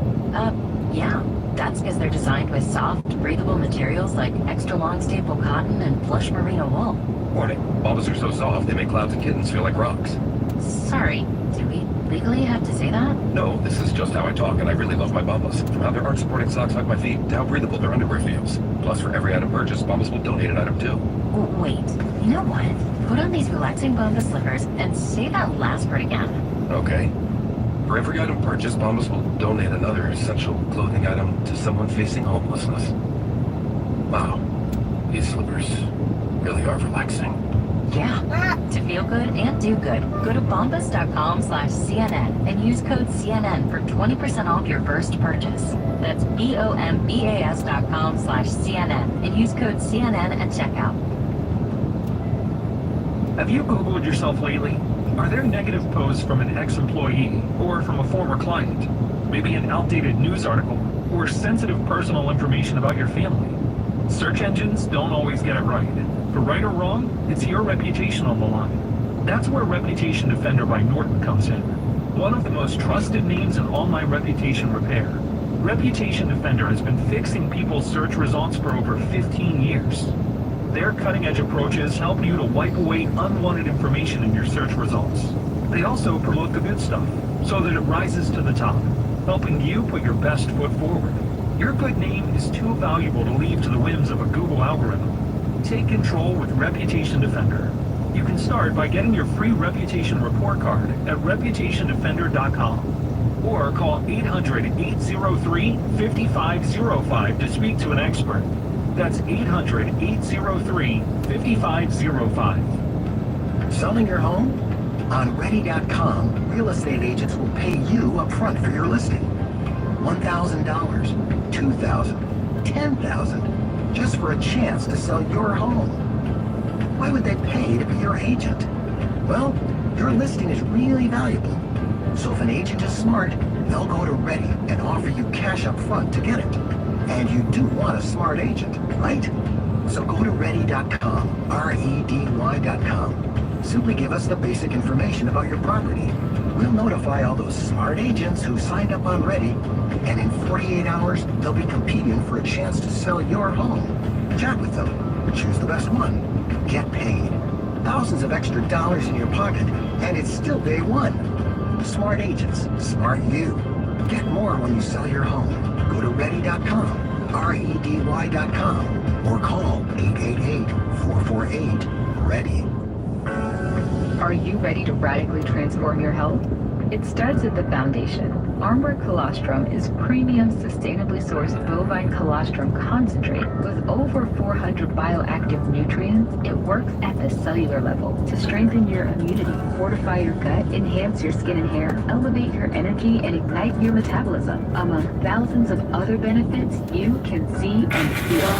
Speaker 12: Yeah. That's because they're designed with soft, breathable materials like extra long staple cotton and plush merino wool.
Speaker 7: Warning, Bombas are so soft they make clouds and kittens feel like rocks.
Speaker 12: Sorry, do we legally have to say that?
Speaker 7: No, this is just how I talk, and I really love my Bombas. From how their arch-supporting socks hug my feet to how breathable their underwear feels. Plus, for every item purchased, Bombas will donate an item too.
Speaker 12: Wait, you know what? Put on these relaxing Bombas slippers and say that last part again.
Speaker 7: Okay. For every item purchased, Bombas will donate another essential clothing item to someone facing homelessness. Wow, these slippers really are relaxing.
Speaker 12: Yeah, to feel good and do good, go to bombas.com/CNN and use code CNN for 20% off your first purchase. That's BOMBAS.com/CNN and use code CNN at checkout.
Speaker 23: Have you Googled yourself lately? Are there negative posts from an ex-employee or from a former client? Maybe an outdated news article or sensitive personal information about your family? Search engines don't always get it right. For right or wrong, it's your reputation on the line. That's where Reputation Defender by Norton comes in. One of the most trusted names in online reputation repair. Reputation Defender has been fixing people's search results for over 15 years. Their cutting-edge approaches help you to wipe away unwanted information in your search results. They also promote the good stuff, so that it rises to the top, helping you put your best foot forward. Your good name is too valuable to leave to the whims of a Google algorithm. Take control with Reputation Defender. You can start by getting your free reputation report card at reputationdefender.com or call 800-803-5505 to speak to an expert. That's 800-803-5505.
Speaker 18: Selling your home? On Ready.com, real estate agents will pay you up front for your listing. $1,000, $2,000, $10,000, just for a chance to sell your home. Why would they pay to be your agent? Well, your listing is really valuable. So if an agent is smart, they'll go to Ready and offer you cash up front to get it. And you do want a smart agent, right? So go to ready.com, REDY.com. Simply give us the basic information about your property. We'll notify all those smart agents who signed up on Ready, and in 48 hours, they'll be competing for a chance to sell your home. Chat with them, choose the best one, get paid. Thousands of extra dollars in your pocket, and it's still day one. Smart agents, smart you. Get more when you sell your home. Go to ready.com, REDY.com, or call 888-448-READY.
Speaker 3: Are you ready to radically transform your health? It starts at the foundation. Armor Colostrum is premium, sustainably sourced bovine colostrum concentrate with over 400 bioactive nutrients. It works at the cellular level to strengthen your immunity, fortify your gut, enhance your skin and hair, elevate your energy, and ignite your metabolism, among thousands of other benefits you can see and feel.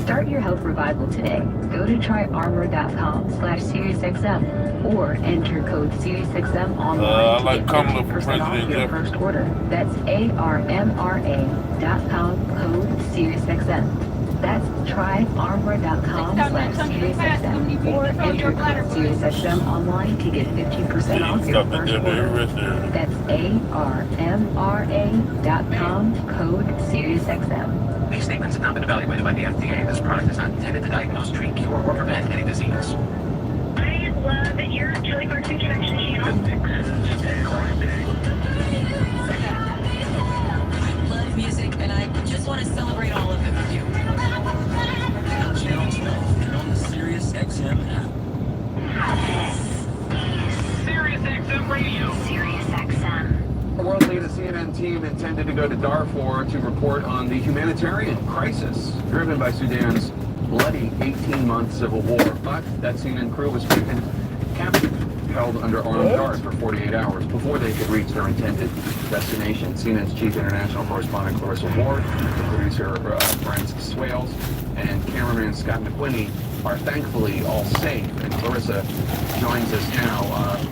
Speaker 3: Start your health revival today. Go to tryarmor.com/SiriusXM or enter code SiriusXM online to get 15% off your first order. That's ARMRA.com code SiriusXM. That's tryarmor.com/SiriusXM or enter code SiriusXM online to get 15% off your first order. That's ARMRA.com code SiriusXM.
Speaker 7: These statements have not been evaluated by the FDA. This product is not intended to diagnose, treat, cure, or prevent any disease.
Speaker 12: I love your Chili Cartoon Connection channel.
Speaker 10: I love music, and I just want to celebrate all of it with you. Channel 12 and on the SiriusXM app.
Speaker 12: SiriusXM Radio. SiriusXM.
Speaker 14: A world leader CNN team intended to go to Darfur to report on the humanitarian crisis driven by Sudan's bloody 18-month civil war. But that CNN crew was taken captive, held under armed guard for 48 hours before they could reach their intended destination. CNN's chief international correspondent Clarissa Ward, producer Brent Swales, and cameraman Scott McWhinney are thankfully all safe. And Clarissa joins us now.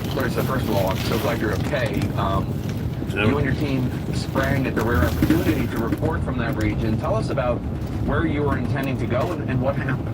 Speaker 14: Clarissa, first of all, I'm so glad you're okay. You and your team sprang at the rare opportunity to report from that region. Tell us about where you were intending to go and what happened.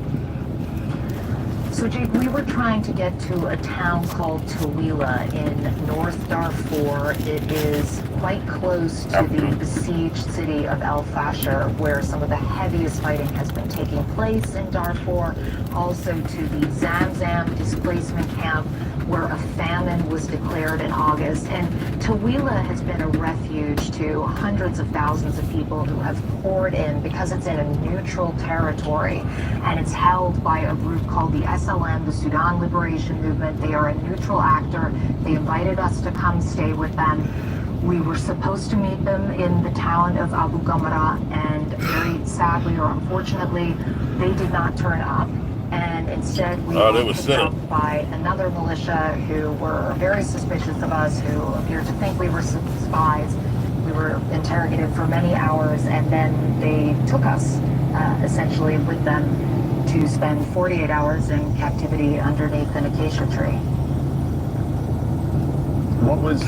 Speaker 13: So, Jake, we were trying to get to a town called Tawila in North Darfur. It is quite close to the besieged city of El Fasher, where some of the heaviest fighting has been taking place in Darfur. Also to the Zamzam displacement camp, where a famine was declared in August. And Tawila has been a refuge to hundreds of thousands of people who have poured in because it's in a neutral territory, and it's held by a group called the SLM, the Sudan Liberation Movement. They are a neutral actor. They invited us to come stay with them. We were supposed to meet them in the town of Abu Gamara, and very sadly or unfortunately, they did not turn up. And instead, we were picked up by another militia who were very suspicious of us, who appeared to think we were spies. We were interrogated for many hours, and then they took us, essentially, with them to spend 48 hours in captivity underneath an acacia tree.
Speaker 14: What was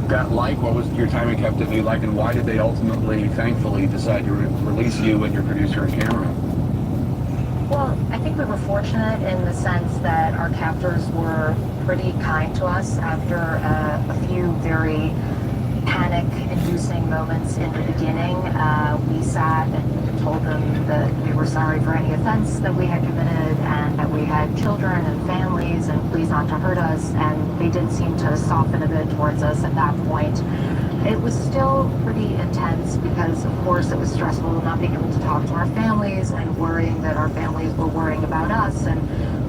Speaker 14: that like? What was your time in captivity like, and why did they ultimately, thankfully, decide to release you and your producer and cameraman?
Speaker 13: Well, I think we were fortunate in the sense that our captors were pretty kind to us after a few very panic-inducing moments in the beginning. We sat and told them that we were sorry for any offense that we had committed and that we had children and families and please not to hurt us, and they did seem to soften a bit towards us at that point. It was still pretty intense because, of course, it was stressful not being able to talk to our families and worrying that our families were worrying about us and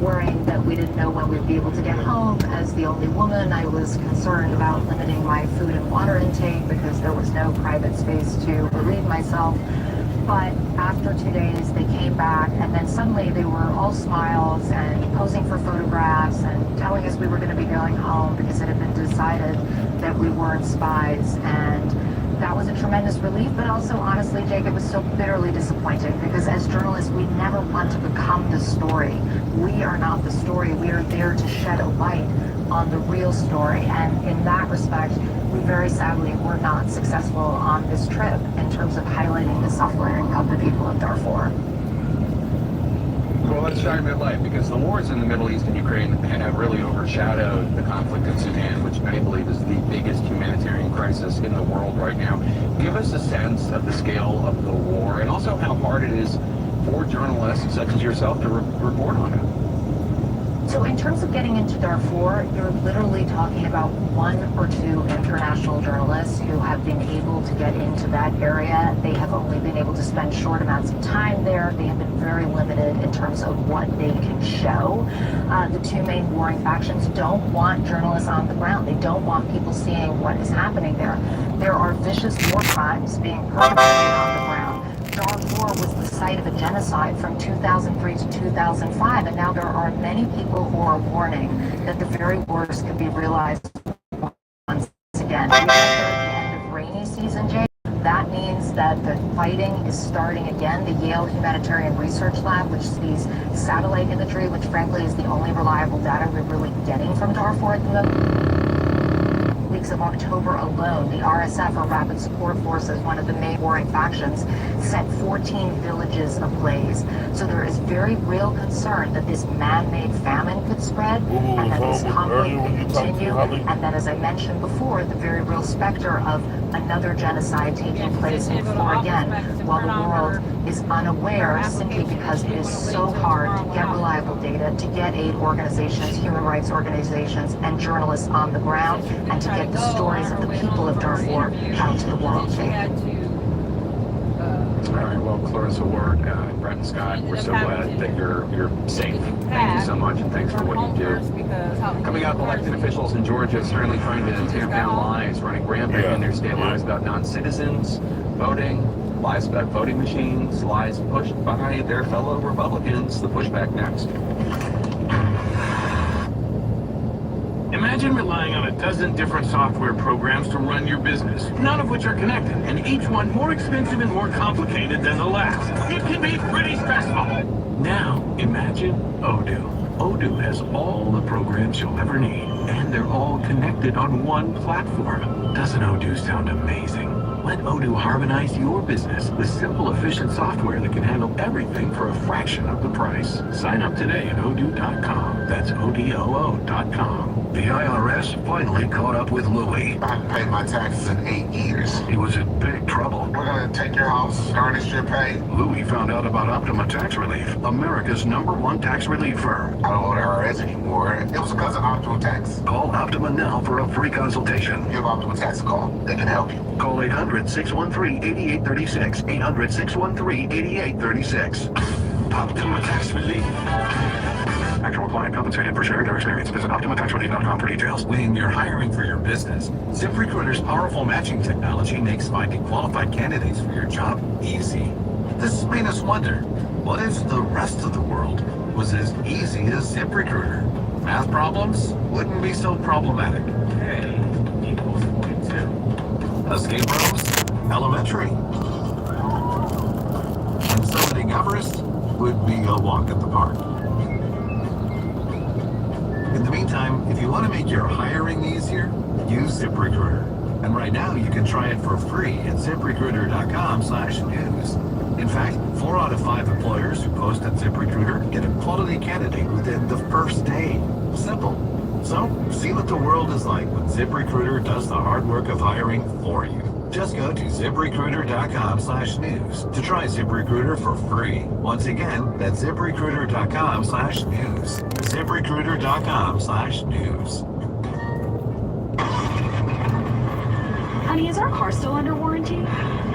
Speaker 13: worrying that we didn't know when we'd be able to get home. As the only woman, I was concerned about limiting my food and water intake because there was no private space to relieve myself. But after 2 days, they came back, and then suddenly they were all smiles and posing for photographs and telling us we were going to be going home because it had been decided that we weren't spies. And that was a tremendous relief, but also, honestly, Jake, it was so bitterly disappointing because as journalists, we never want to become the story. We are not the story. We are there to shed a light on the real story, and in that respect, we very sadly were not successful on this trip in terms of highlighting the suffering of the people of Darfur.
Speaker 14: Well, let's shine your light, because the wars in the Middle East and Ukraine have really overshadowed the conflict in Sudan, which many believe is the biggest humanitarian crisis in the world right now. Give us a sense of the scale of the war and also how hard it is for journalists such as yourself to report on it.
Speaker 13: So in terms of getting into Darfur, you're literally talking about 1 or 2 international journalists who have been able to get into that area. They have only been able to spend short amounts of time there. They have been very limited in terms of what they can show. The 2 main warring factions don't want journalists on the ground. They don't want people seeing what is happening there. There are vicious war crimes being perpetrated on the ground. Darfur was the site of a genocide from 2003 to 2005, and now there are many people who are warning that the very worst could be realized once again. We enter the end of rainy season, Jay. That means that the fighting is starting again. The Yale Humanitarian Research Lab, which sees satellite imagery, which frankly is the only reliable data we're really getting from Darfur at the moment. Weeks of October alone, the RSF, or Rapid Support Forces, one of the main warring factions, set 14 villages ablaze. So there is very real concern that this man-made famine could spread, and that this conflict could continue. And then, as I mentioned before, the very real specter of another genocide taking place in Darfur again, while the world is unaware, simply because it is so hard to get reliable data, to get aid organizations, human rights organizations, and journalists on the ground, and to get the stories of the people of Darfur out to the world.
Speaker 14: All right, well, Clarissa Ward and Brent Scott, we're so glad that you're safe. Thank you so much, and thanks for what you do. Coming up, elected officials in Georgia certainly trying to tamp down lies running rampant in their state, lies about non-citizens, voting, lies about voting machines, lies pushed by their fellow Republicans. The pushback next.
Speaker 7: Imagine relying on a dozen different software programs to run your business, none of which are connected, and each one more expensive and more complicated than the last. It can be pretty stressful. Now, imagine Odoo. Odoo has all the programs you'll ever need, and they're all connected on one platform. Doesn't Odoo sound amazing? Let Odoo harmonize your business with simple, efficient software that can handle everything for a fraction of the price. Sign up today at odoo.com. That's ODOO.com.
Speaker 11: The IRS finally caught up with Louie. I haven't paid my taxes in 8 years. He was in big trouble. We're gonna take your house, garnish your pay. Louie found out about Optima Tax Relief, America's #1 tax relief firm. I don't owe the IRS anymore. It was because of Optima Tax. Call Optima now for a free consultation. Give Optima Tax a call. They can help you. Call 800-613-8836. 800-613-8836. Optima Tax Relief. Actual client compensated for sharing their experience. Visit OptimaTaxRelief.com for details.
Speaker 4: When you're hiring for your business, ZipRecruiter's powerful matching technology makes finding qualified candidates for your job easy. This made us wonder, what if the rest of the world was as easy as ZipRecruiter? Math problems wouldn't be so problematic. K equals 42. Escape rooms? Elementary. And summiting Everest would be a walk at the park. In the meantime, if you want to make your hiring easier, use ZipRecruiter. And right now, you can try it for free at ZipRecruiter.com/news. In fact, 4 out of 5 employers who post at ZipRecruiter get a quality candidate within the first day. Simple. So, see what the world is like when ZipRecruiter does the hard work of hiring for you. Just go to ZipRecruiter.com/news to try ZipRecruiter for free. Once again, that's ZipRecruiter.com/news. ZipRecruiter.com/news.
Speaker 12: Honey, is our car still under warranty?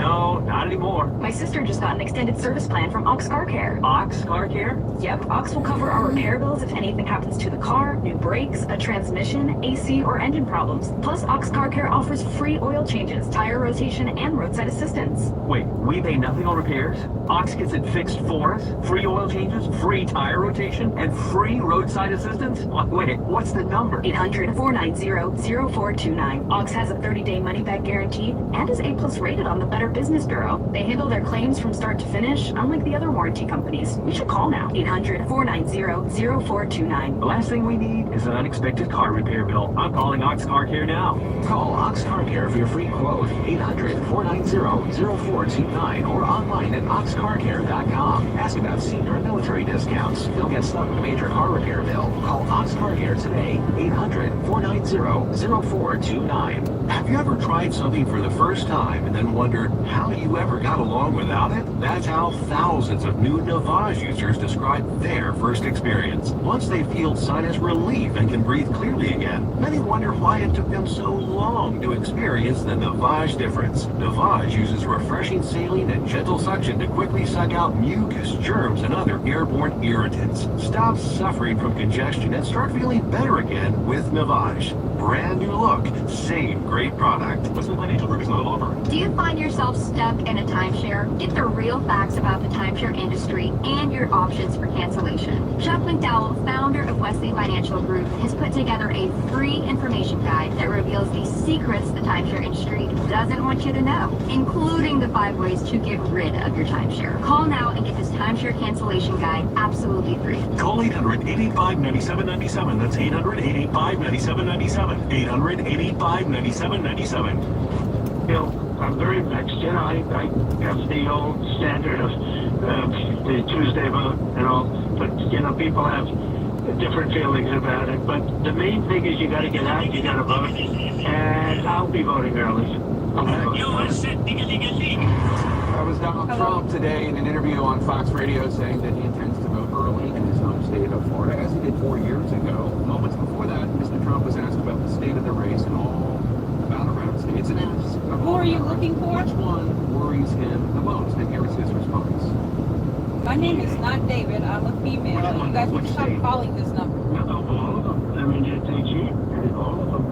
Speaker 7: No, not anymore.
Speaker 12: My sister just got an extended service plan from Ox Car Care.
Speaker 7: Ox Car Care?
Speaker 12: Yep, Ox will cover our repair bills if anything happens to the car, new brakes, a transmission, AC, or engine problems. Plus, Ox Car Care offers free oil changes, tire rotation, and roadside assistance.
Speaker 7: Wait, we pay nothing on repairs? Ox gets it fixed for us? Free oil changes, free tire rotation, and free roadside assistance? Wait, what's the number?
Speaker 12: 800-490-0429. Ox has a 30-day money-back guarantee and is A+ rated on the Better Business Bureau. They handle their claims from start to finish, unlike the other warranty companies. You should call now. 800-490-0429.
Speaker 7: The last thing we need is an unexpected car repair bill. I'm calling Ox Car Care now. Call Ox Car Care for your free quote. 800-490-0429 or online at oxcarcare.com. Ask about senior and military discounts. You'll get stuck with a major car repair bill. Call Ox Car Care today. 800-490-0429. Have you ever tried something for the first time and then wondered how you ever got along without it? That's how thousands of new Navage users describe their first experience. Once they feel sinus relief and can breathe clearly again, many wonder why it took them so long to experience the Navage difference. Navage uses refreshing saline and gentle suction to quickly suck out mucus, germs, and other airborne irritants. Stop suffering from congestion and start feeling better again with Navage. Brand new look, same great product. Listening financial group is not a law firm.
Speaker 12: Do you find yourself stuck in a timeshare? Get the real facts about the timeshare industry and your options for cancellation. Chuck McDowell, founder of Wesley Financial Group, has put together a free information guide that reveals the secrets the timeshare industry doesn't want you to know, including the 5 ways to get rid of your timeshare. Call now and get this timeshare cancellation guide absolutely free.
Speaker 7: Call 800-885-9797. That's 800-885-9797. 800-885-9797.
Speaker 5: You know, I'm very vexed. You know, I guess the old standard of the Tuesday vote and all, but, you know, people have different feelings about it. But the main thing is you got to get out, you got to vote, and I'll be voting early.
Speaker 14: That was Donald Trump today in an interview on Fox Radio saying that he intends to vote early in his home state of Florida, as he did 4 years ago. Moments before that, Mr. Trump was asked about the state of the race and all about around states and asked,
Speaker 1: who are you looking for?
Speaker 14: Which one worries him the most? And here is his response.
Speaker 1: My name is not David. I'm a female. You guys would stop calling this number.
Speaker 5: All of them. I mean, they cheat. All of them.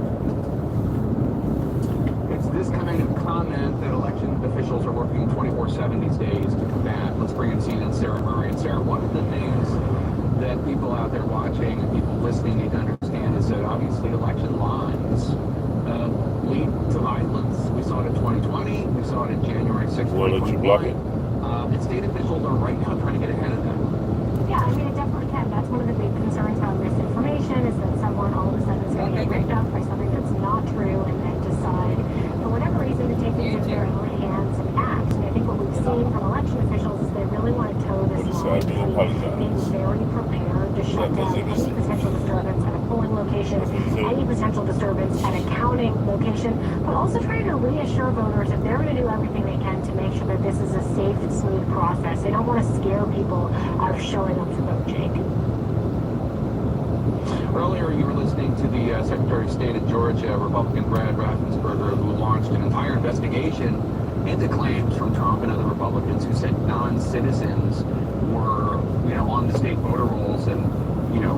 Speaker 14: It's this kind of comment that election officials are working 24/7 these days to combat. Let's bring in CNN Sarah Murray. And Sarah, one of the things that people out there watching and people listening need to understand is that obviously election lines lead to violence. We saw it in 2020. We saw it in January 6th, 2021. And state officials are right now trying to get ahead of that.
Speaker 9: Yeah, I mean, it definitely can. That's one of the big concerns around misinformation is that someone all of a sudden is going to get ripped up by something that's not true and then decide, for whatever reason, to take things into their own hands and act. And I think what we've seen from election officials is they really want to toe this line between being very prepared to shut down any potential disturbance at a polling location, any potential disturbance at a counting location, but also trying to reassure voters that they're going to do everything they can to make sure that this is a safe, smooth process. They don't want to scare people out of showing up to vote, Jake.
Speaker 14: Earlier, you were listening to the Secretary of State of Georgia, Republican Brad Raffensperger, who launched an entire investigation into claims from Trump and other Republicans who said non-citizens were, you know, on the state voter rolls, and you know,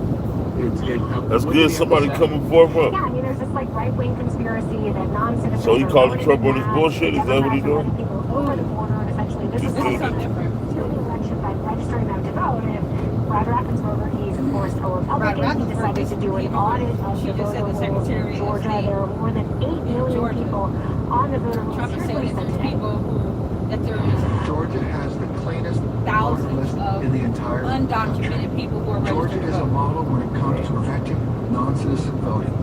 Speaker 2: that's good. Somebody coming forth.
Speaker 9: Yeah, I mean, there's this like right-wing conspiracy that non-citizens.
Speaker 2: So he calling Trump on his bullshit? Is that what he's doing?
Speaker 9: People over the border, and essentially, this is something different. The election by registering them to vote, and if Brad Raffensperger, he's of course a Republican, he decided to do an audit of the voter rolls in Georgia. There are more than 8 million people on the voter rolls.
Speaker 11: Georgia has the cleanest
Speaker 1: thousands of
Speaker 11: in the entire
Speaker 1: undocumented people who are
Speaker 11: Georgia is a model when it comes to protecting non-citizen voting.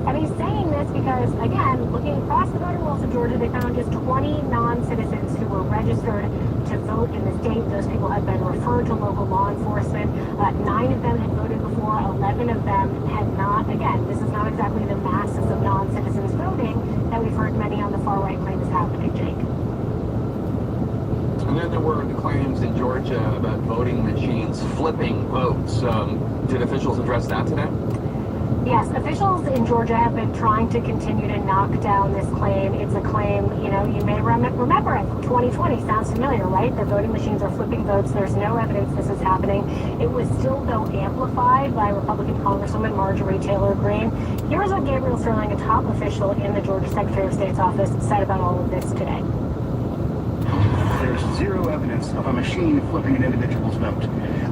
Speaker 9: And he's saying this because, again, looking across the voter rolls of Georgia, they found just 20 non-citizens who were registered to vote in the state. Those people had been referred to local law enforcement. 9 of them had voted before. 11 of them had not. Again, this is not exactly the masses of non-citizens voting that we've heard many on the far right claim is happening, Jake.
Speaker 14: And then there were the claims in Georgia about voting machines flipping votes. Did officials address that today?
Speaker 9: Yes, officials in Georgia have been trying to continue to knock down this claim. It's a claim, you know, you may remember it. 2020 sounds familiar, right? The voting machines are flipping votes. There's no evidence this is happening. It was still, though, amplified by Republican Congresswoman Marjorie Taylor Greene. Here's what Gabriel Sterling, a top official in the Georgia Secretary of State's office, said about all of this today.
Speaker 7: There's zero evidence of a machine flipping an individual's vote.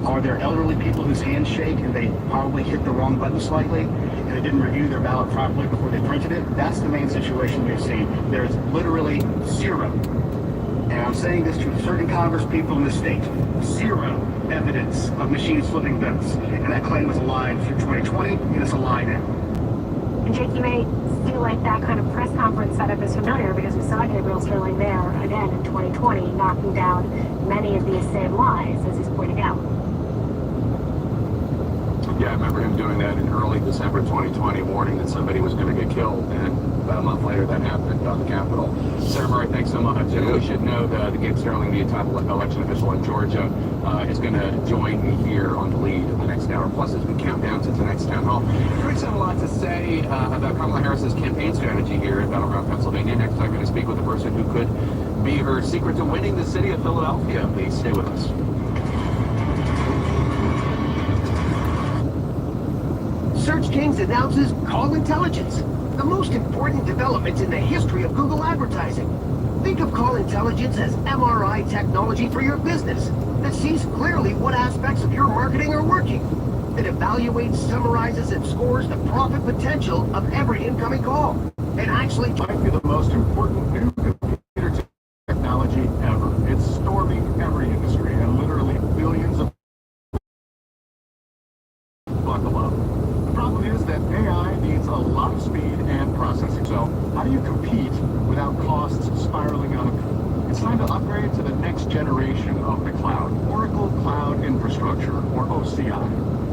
Speaker 7: Are there elderly people whose hands shake and they probably hit the wrong button slightly and they didn't review their ballot properly before they printed it? That's the main situation we've seen. There's literally zero. And I'm saying this to certain Congress people in the state. Zero evidence of machines flipping votes. And that claim was a lie through 2020 and it's a lie now.
Speaker 9: And Jake, you may feel like that kind of press conference setup is familiar because we saw Gabriel Sterling there again in 2020 knocking down many of these same lies, as he's pointing out.
Speaker 14: Yeah, I remember him doing that in early December 2020, warning that somebody was going to get killed, and about a month later that happened on the Capitol. Sarah Murray, thanks so much. And we should know that Gabe Sterling, the top election official in Georgia, is going to join me here on the lead in the next hour, plus as we count down to tonight's town hall. Critics have a lot to say about Kamala Harris's campaign strategy here in Battleground, Pennsylvania. Next, I'm going to speak with the person who could be her secret to winning the city of Philadelphia. Please stay with us.
Speaker 18: Search Kings announces Call Intelligence, the most important development in the history of Google advertising. Think of Call Intelligence as MRI technology for your business that sees clearly what aspects of your marketing are working. It evaluates, summarizes, and scores the profit potential of every incoming call. It actually
Speaker 7: might be the most important new computer technology ever. It's storming every industry and literally billions of buckle up. The problem is that AI needs a lot of speed and processing. So how do you compete without costs spiraling out of control? It's time to upgrade to the next generation of the cloud, Oracle Cloud Infrastructure, or OCI.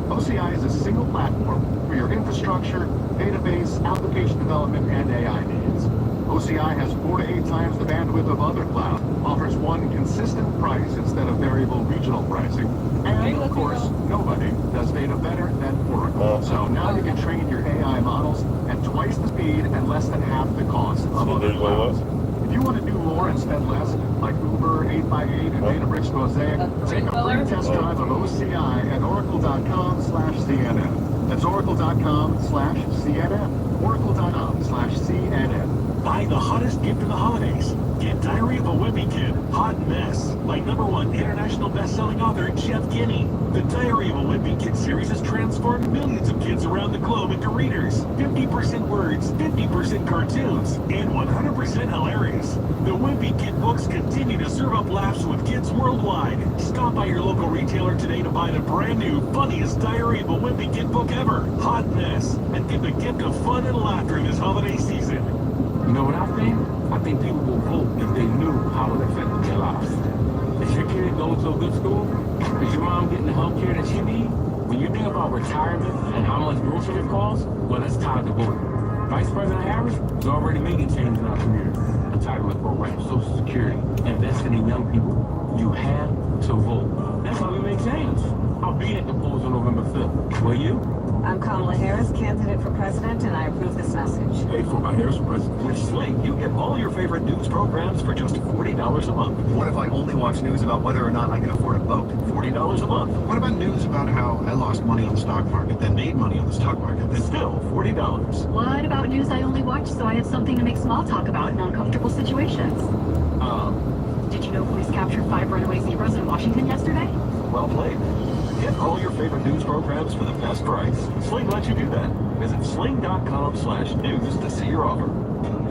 Speaker 7: OCI is a single platform for your infrastructure, database, application development, and AI needs. OCI has 4 to 8 times the bandwidth of other clouds, offers one consistent price instead of variable regional pricing, and of course, nobody does data better than Oracle. So now you can train your AI models at twice the speed and less than half the cost of other clouds. If you want to do more and spend less, like Uber, 8x8, and Databricks Mosaic, take a free test drive of OCI at oracle.com/CNN. That's oracle.com/CNN. Oracle.com/CNN.
Speaker 11: Buy the hottest gift of the holidays. Get Diary of a Wimpy Kid, Hot Mess, by #1 international best-selling author Jeff Kinney. The Diary of a Wimpy Kid series has transformed millions of kids around the globe into readers. 50% words, 50% cartoons, and 100% hilarious. The Wimpy Kid books continue to serve up laughs with kids worldwide. Stop by your local retailer today to buy the brand new, funniest Diary of a Wimpy Kid book ever, Hot Mess, and give the gift of fun and laughter this holiday season.
Speaker 7: You know what I think? I think people will vote if they knew how it affected their lives. Is your kid going to a good school? Is your mom getting the health care that she needs? When you think about retirement and how much groceries cost, well, it's time to vote. Vice President Harris is already making changes in our community. Entitlement program, Social Security, investing in young people. You have to vote. That's how we make change. I'll be at the polls on November 5th. Will you?
Speaker 20: I'm Kamala Harris, candidate for president, and I approve this message.
Speaker 11: Paid for by Harris President. With Sling, you get all your favorite news programs for just $40 a month.
Speaker 4: What if I only watch news about whether or not I can afford a boat?
Speaker 11: $40 a month.
Speaker 4: What about news about how I lost money on the stock market, then made money on the stock market?
Speaker 11: It's still $40.
Speaker 12: What about news I only watch so I have something to make small talk about in uncomfortable situations? Did you know police captured 5 runaway zebras in Washington yesterday?
Speaker 11: Well played. Get all your favorite news programs for the best price. Sling lets you do that. Visit sling.com/news to see your offer.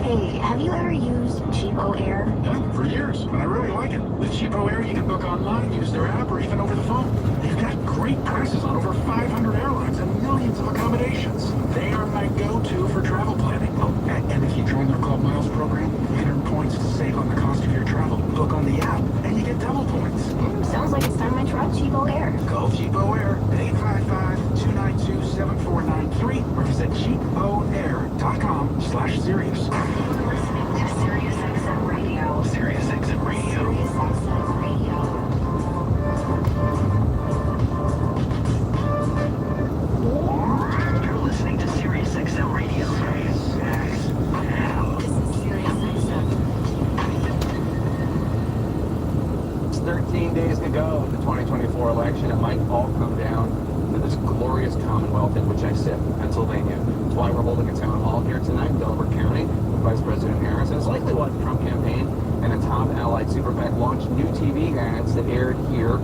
Speaker 12: Hey, have you ever used Cheapo Air?
Speaker 7: Yeah, for years, and I really like it. With Cheapo Air, you can book online, use their app, or even over the phone. They've got great prices on over 500 airlines and millions of accommodations. They are my go-to for travel planning. Oh, and if you join their Club Miles program, you earn points to save on the cost of your travel. Book on the app, and you get double points.
Speaker 12: Sounds like it's time I tried Cheapo Air.
Speaker 7: Call Cheapo Air at 855-292-7493 or visit cheapoair.com/Sirius.
Speaker 12: Listening to Sirius XM Radio.
Speaker 7: Sirius XM Radio.
Speaker 12: Sirius XM Radio.
Speaker 18: You're listening to
Speaker 14: days to go in the 2024 election. It might all come down to this glorious Commonwealth in which I sit, Pennsylvania. That's why we're holding a town hall here tonight in Delaware County with Vice President Harris. And it's likely why the Trump campaign and a top allied super PAC launched new TV ads that aired here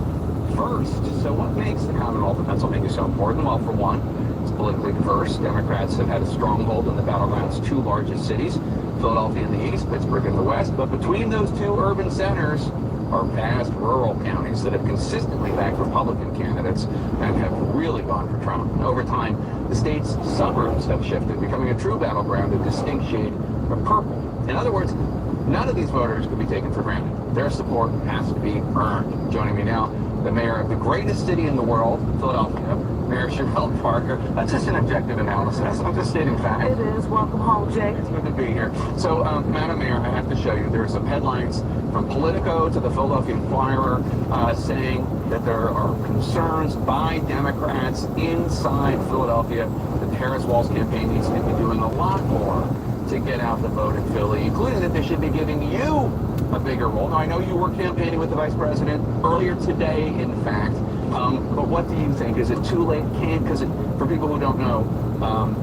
Speaker 14: first. So what makes the Commonwealth of Pennsylvania so important? Well, for one, it's politically diverse. Democrats have had a stronghold in the battleground's two largest cities, Philadelphia in the east, Pittsburgh in the west. But between those two urban centers are vast rural counties that have consistently backed Republican candidates and have really gone for Trump. And over time, the state's suburbs have shifted, becoming a true battleground, a distinct shade of purple. In other words, none of these voters could be taken for granted. Their support has to be earned. Joining me now, the mayor of the greatest city in the world, Philadelphia, Mayor Chevelle Parker. That's just an objective analysis. I'm just stating facts.
Speaker 15: It is. Welcome home, Jake.
Speaker 14: It's good to be here. So, Madam Mayor, I have to show you, there are some headlines from Politico to the Philadelphia Inquirer saying that there are concerns by Democrats inside Philadelphia that the Harris-Walz campaign needs to be doing a lot more to get out the vote in Philly, including that they should be giving you a bigger role. Now, I know you were campaigning with the Vice President earlier today, in fact, but what do you think? Is it too late? Because for people who don't know,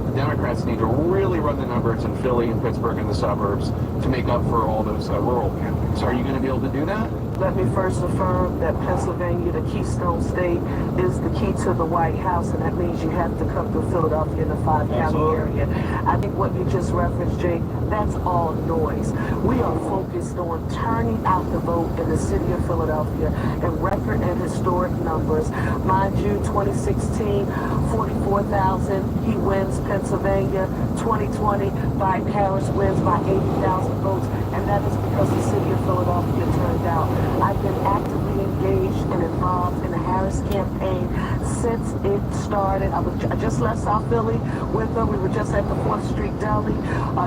Speaker 14: the Democrats need to really run the numbers in Philly and Pittsburgh and the suburbs to make up for all those rural counties. Are you going to be able to do that?
Speaker 15: Let me first affirm that Pennsylvania, the Keystone State, is the key to the White House, and that means you have to come to Philadelphia in the five-county area. I think what you just referenced, Jake, that's all noise. We are focused on turning out the vote in the city of Philadelphia in record and historic numbers. Mind you, 2016, 44,000, he wins Pennsylvania. 2020, Biden Harris wins by 80,000 votes, and that is because the city of Philadelphia turned out. I've been actively engaged and involved in the Harris campaign since it started. I just left South Philly with her. We were just at the 4th Street Deli.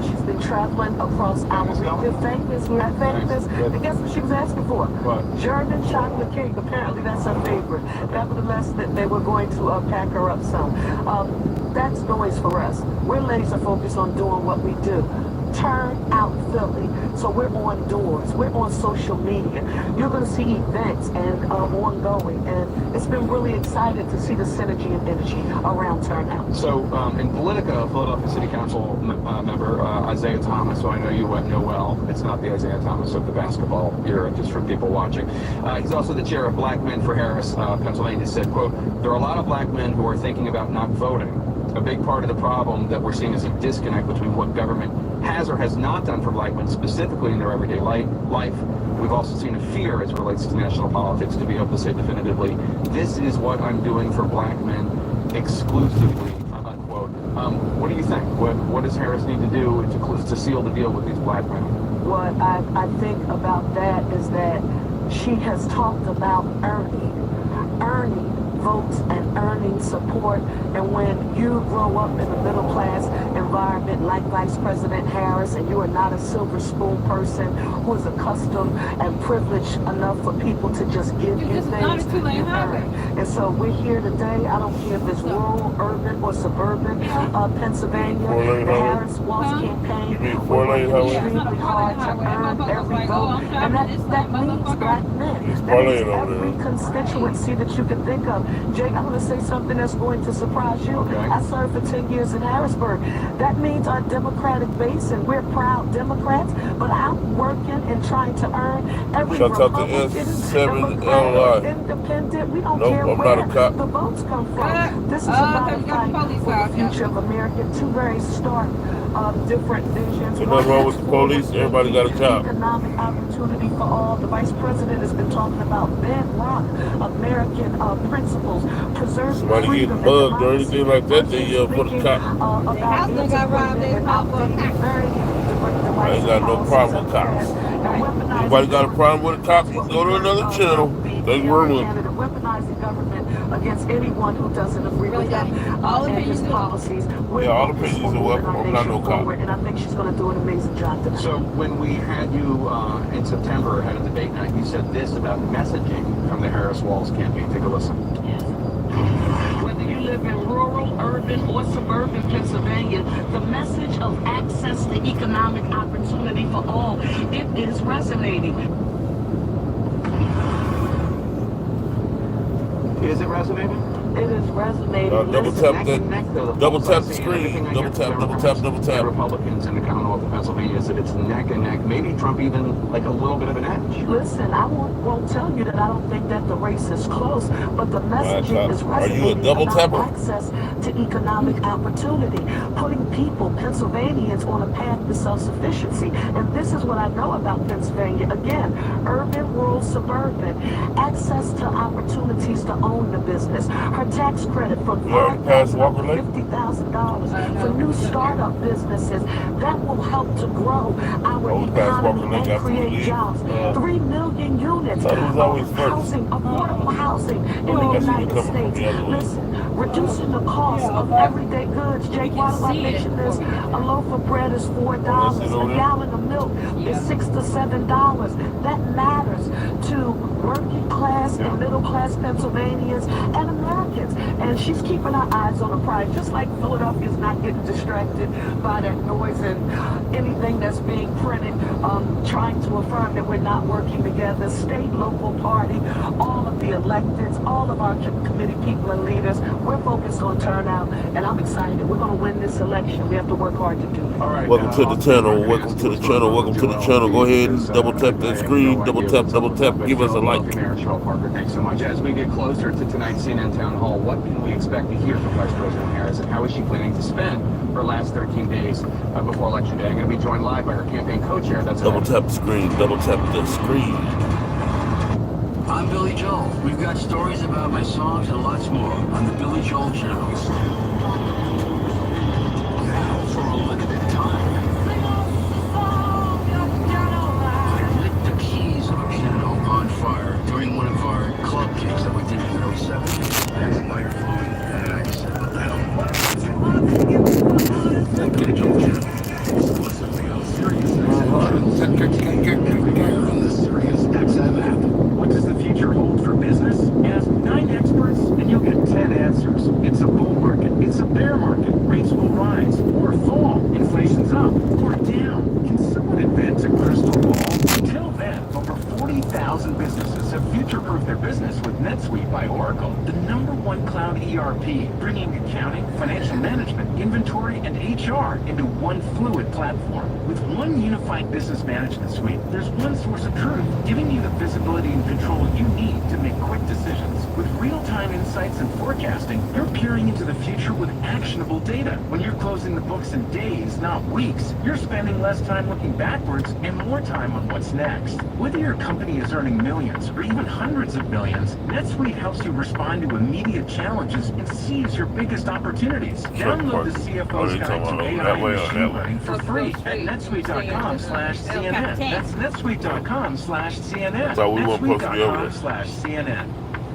Speaker 15: She's been traveling across our region. Famous. And guess what she was asking for? What? German chocolate cake. Apparently that's her favorite. Nevertheless, they were going to pack her up some. That's noise for us. We're laser focused on doing what we do. Turn out Philly. So we're on doors. We're on social media. You're going to see events and ongoing. And it's been really exciting to see the synergy and energy around turnout.
Speaker 14: So in Politico, Philadelphia City Council member Isaiah Thomas, who I know you know well, it's not the Isaiah Thomas of the basketball era, just for people watching. He's also the chair of Black Men for Harris, Pennsylvania, said, quote, there are a lot of black men who are thinking about not voting. A big part of the problem that we're seeing is a disconnect between what government has or has not done for black men, specifically in their everyday life. We've also seen a fear as it relates to national politics to be able to say definitively, this is what I'm doing for black men exclusively, unquote. What do you think? What does Harris need to do to seal the deal with these black men?
Speaker 15: What I think about that is that she has talked about earning votes and earning support. And when you grow up in a middle class environment like Vice President Harris, and you are not a silver spoon person who is accustomed and privileged enough for people to just give you things, you earn. And so we're here today. I don't care if it's rural, urban, or suburban Pennsylvania. The Harris-Walz campaign, we're working extremely hard to earn every vote. And that means black men. That means every constituency that you can think of. Jake, I'm going to say something that's going to surprise you. Okay. I served for 10 years in Harrisburg. That means our Democratic base, and we're proud Democrats, but I'm working and trying to earn every Republican, Democrat, independent. We don't care where the votes come from. This is about a fight for the future of America. Two very stark, different visions.
Speaker 2: So nothing wrong with the police. Everybody got a job.
Speaker 15: Economic opportunity for all. The Vice President has been talking about bedrock American principles. Preserve
Speaker 2: somebody getting mugged or anything like that, they yell for the cop.
Speaker 15: I
Speaker 2: ain't got no problem with cops. Anybody got a problem with a cop, you can go to another channel. They were with
Speaker 15: weaponize the government against anyone who doesn't agree with them and his policies.
Speaker 2: Yeah, all the opinions are welcome. I'm not no cop.
Speaker 15: And I think she's going to do an amazing job today.
Speaker 14: So when we had you in September at a debate night, you said this about messaging from the Harris-Walz campaign. Take a listen.
Speaker 15: Whether you live in rural, urban, or suburban Pennsylvania, the message of access to economic opportunity for all, it is resonating.
Speaker 14: Is it resonating?
Speaker 15: It is resonating.
Speaker 2: Double
Speaker 15: Listen,
Speaker 2: tap the double tap the screen. Double tap, double tap, double
Speaker 14: The
Speaker 2: tap.
Speaker 14: Republicans in the Commonwealth of Pennsylvania is that it's neck and neck. Maybe Trump even like a little bit of an edge.
Speaker 15: Listen, I won't tell you that I don't think that the race is close, but the messaging is
Speaker 2: Are you a
Speaker 15: resonating
Speaker 2: double
Speaker 15: about
Speaker 2: tapper?
Speaker 15: access to economic opportunity, putting people, Pennsylvanians, on a path to self-sufficiency. And this is what I know about Pennsylvania. Again, urban, rural, suburban, access to opportunities to own the business. Her tax credit from $50,000 for new startup businesses that will help to grow our economy and create jobs. 3 million units of housing, affordable housing in the United States. Listen, reducing the cost of everyday goods. Jake, why do I mention this? A loaf of bread is $4. A gallon of milk is $6 to $7. That matters to working class and middle class Pennsylvanians and Americans. And she's keeping our eyes on the prize, just like Philadelphia's not getting distracted by that noise and anything that's being printed, trying to affirm that we're not working together. State, local party, all of the electeds, all of our committee people and leaders, we're focused on turnout, and I'm excited. We're going to win this election. We have to work hard to do it.
Speaker 14: All right.
Speaker 2: Welcome to the channel. Welcome to the channel. Welcome to the channel. Go ahead and double tap that screen. Double tap, double tap. Give us a like.
Speaker 14: Parker, thanks so much. As we get closer to tonight's CNN Town Hall, what can we expect to hear from Vice President Harris, and how is she planning to spend her last 13 days before Election Day? I'm going to be joined live by her campaign co-chair. That's
Speaker 2: double tap the screen. Double tap the screen.
Speaker 7: I'm Billy Joel. We've got stories about my songs and lots more on the Billy Joel channel. Now for a limited time, I lit the keys of a piano on fire during one of our club gigs that we did in the early 70s. As the fire flowing, and I said, what the hell? Billy Joel channel. Exclusively on Sirius XM on the Sirius XM app.
Speaker 11: What does the future hold for business? Ask 9 experts and you'll get 10 answers. It's a bull market. It's a bear market. Rates will rise or fall. Inflation's up or down. Can someone invent a crystal ball? Until then, over 40,000 businesses have future-proofed their business with NetSuite by Oracle, the #1 cloud ERP, bringing accounting, financial management, inventory, and HR into one fluid platform. With one unified business management suite, there's one source of truth, giving you the visibility and control you need to make quick decisions. With real-time insights and forecasting, you're peering into the future with actionable data. When you're closing the books in days, not weeks, you're spending less time looking backwards and more time on what's next. Whether your company is earning millions or even hundreds of millions, NetSuite helps you respond to immediate challenges and seize your biggest opportunities. Download the CFO's Guide to AI and Machine Learning for free at netsuite.com/CNN. That's netsuite.com/CNN. netsuite.com/CNN.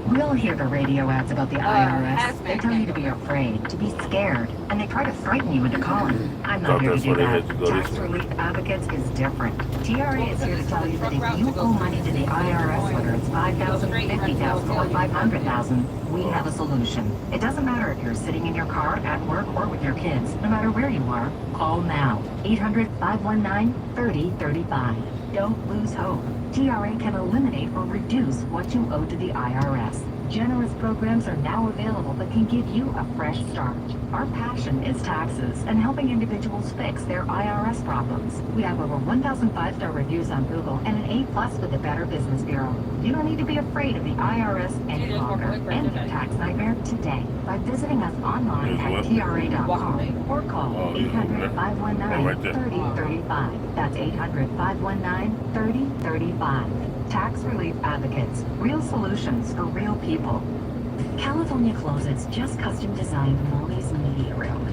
Speaker 13: We all hear the radio ads about the IRS. They tell you to be afraid, to be scared, and they try to frighten you into calling. I'm not here to do that. Tax Relief Advocates is different. TRA is here to tell you that if you owe money to the IRS, whether it's $5,000, $50,000, or $500,000, we have a solution. It doesn't matter if you're sitting in your car, at work, or with your kids. No matter where you are, call now. 800-519-3035. Don't lose hope. TRA can eliminate or reduce what you owe to the IRS. Generous programs are now available that can give you a fresh start. Our passion is taxes and helping individuals fix their IRS problems. We have over 1,000 5-star reviews on Google and an A+ with the Better Business Bureau. You don't need to be afraid of the IRS any longer. End your tax nightmare today by visiting us online at TRA.com or call 800-519-3035. That's 800-519-3035. Tax Relief Advocates. Real solutions for real people. California Closets just custom designed Molly's media room.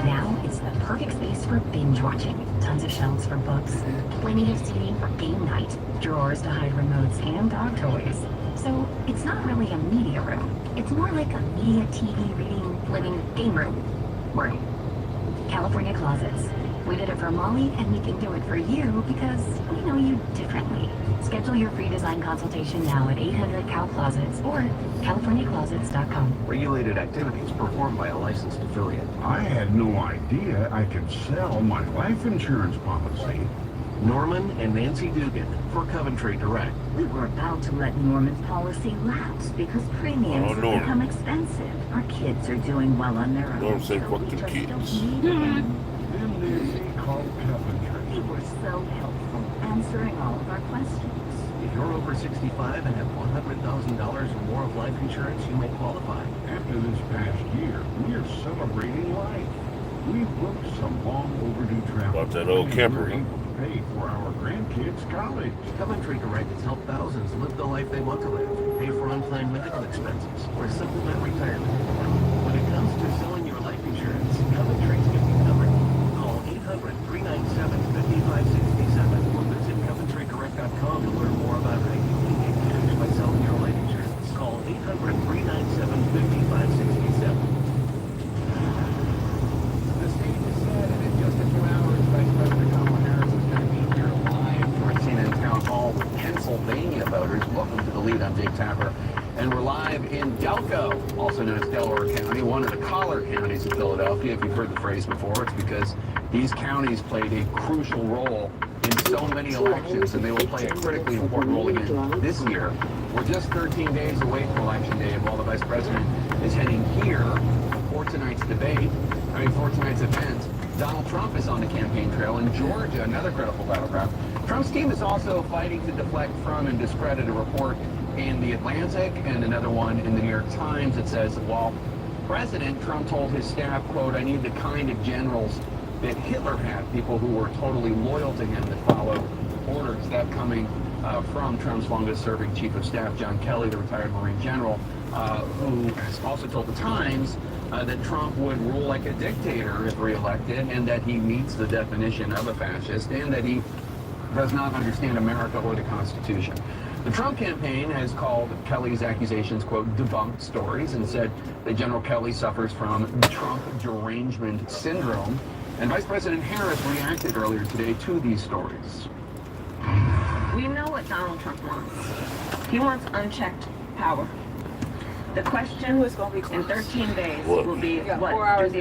Speaker 13: Now it's the perfect space for binge watching. Tons of shelves for books, plenty of seating for game night, drawers to hide remotes and dog toys. So it's not really a media room. It's more like a media, TV, reading, living, game room. Right. California Closets. We did it for Molly, and we can do it for you because we know you differently. Schedule your free design consultation now at 800-CAL-CLOSETS or CaliforniaClosets.com.
Speaker 4: Regulated activities performed by a licensed affiliate.
Speaker 11: I had no idea I could sell my life insurance policy.
Speaker 7: Norman and Nancy Dugan for Coventry Direct.
Speaker 8: We were about to let Norman's policy lapse because premiums have become expensive. Our kids are doing well on their own.
Speaker 2: Don't say fuck them kids.
Speaker 8: They were so helpful, answering all of our questions.
Speaker 7: If you're over 65 and have $100,000 or more of life insurance, you may qualify.
Speaker 11: After this past year, we are celebrating life. We've booked some long overdue travel.
Speaker 2: About that old camper, huh?
Speaker 11: Pay for our grandkids' college.
Speaker 7: Coventry Direct has helped thousands live the life they want to live, pay for unplanned medical expenses, or supplement retirement. When it comes to selling your life insurance, Coventry's got you covered. Call 800-397-5567 or visit CoventryDirect.com to learn more about how you can get cash by selling your life insurance. Call 800-397-5567. The stage is set, and in just a few hours, Vice President Kamala Harris is going to be here live for a CNN town hall with Pennsylvania voters. Welcome to the lead. I'm Jake Tapper, and we're live in Delco, also known as Delaware County, one of the collar counties of Philadelphia. If you've heard the phrase before, it's because these counties played a crucial role in so many elections, and they will play a critically important role again this year. We're just 13 days away from Election Day, and while the Vice President is heading here for tonight's event, Donald Trump is on the campaign trail in Georgia, another critical battleground. Trump's team is also fighting to deflect from and discredit a report in The Atlantic and another one in the New York Times that says that while President Trump told his staff, quote, "I need the kind of generals that Hitler had, people who were totally loyal to him that followed orders," that coming from Trump's longest-serving chief of staff, John Kelly, the retired Marine general, who has also told the Times that Trump would rule like a dictator if reelected, and that he meets the definition of a fascist, and that he does not understand America or the Constitution. The Trump campaign has called Kelly's accusations, quote, "debunked stories," and said that General Kelly suffers from Trump derangement syndrome. And Vice President Harris reacted earlier today to these stories.
Speaker 20: We know what Donald Trump wants. He wants unchecked power. The question in 13 days will be, what do the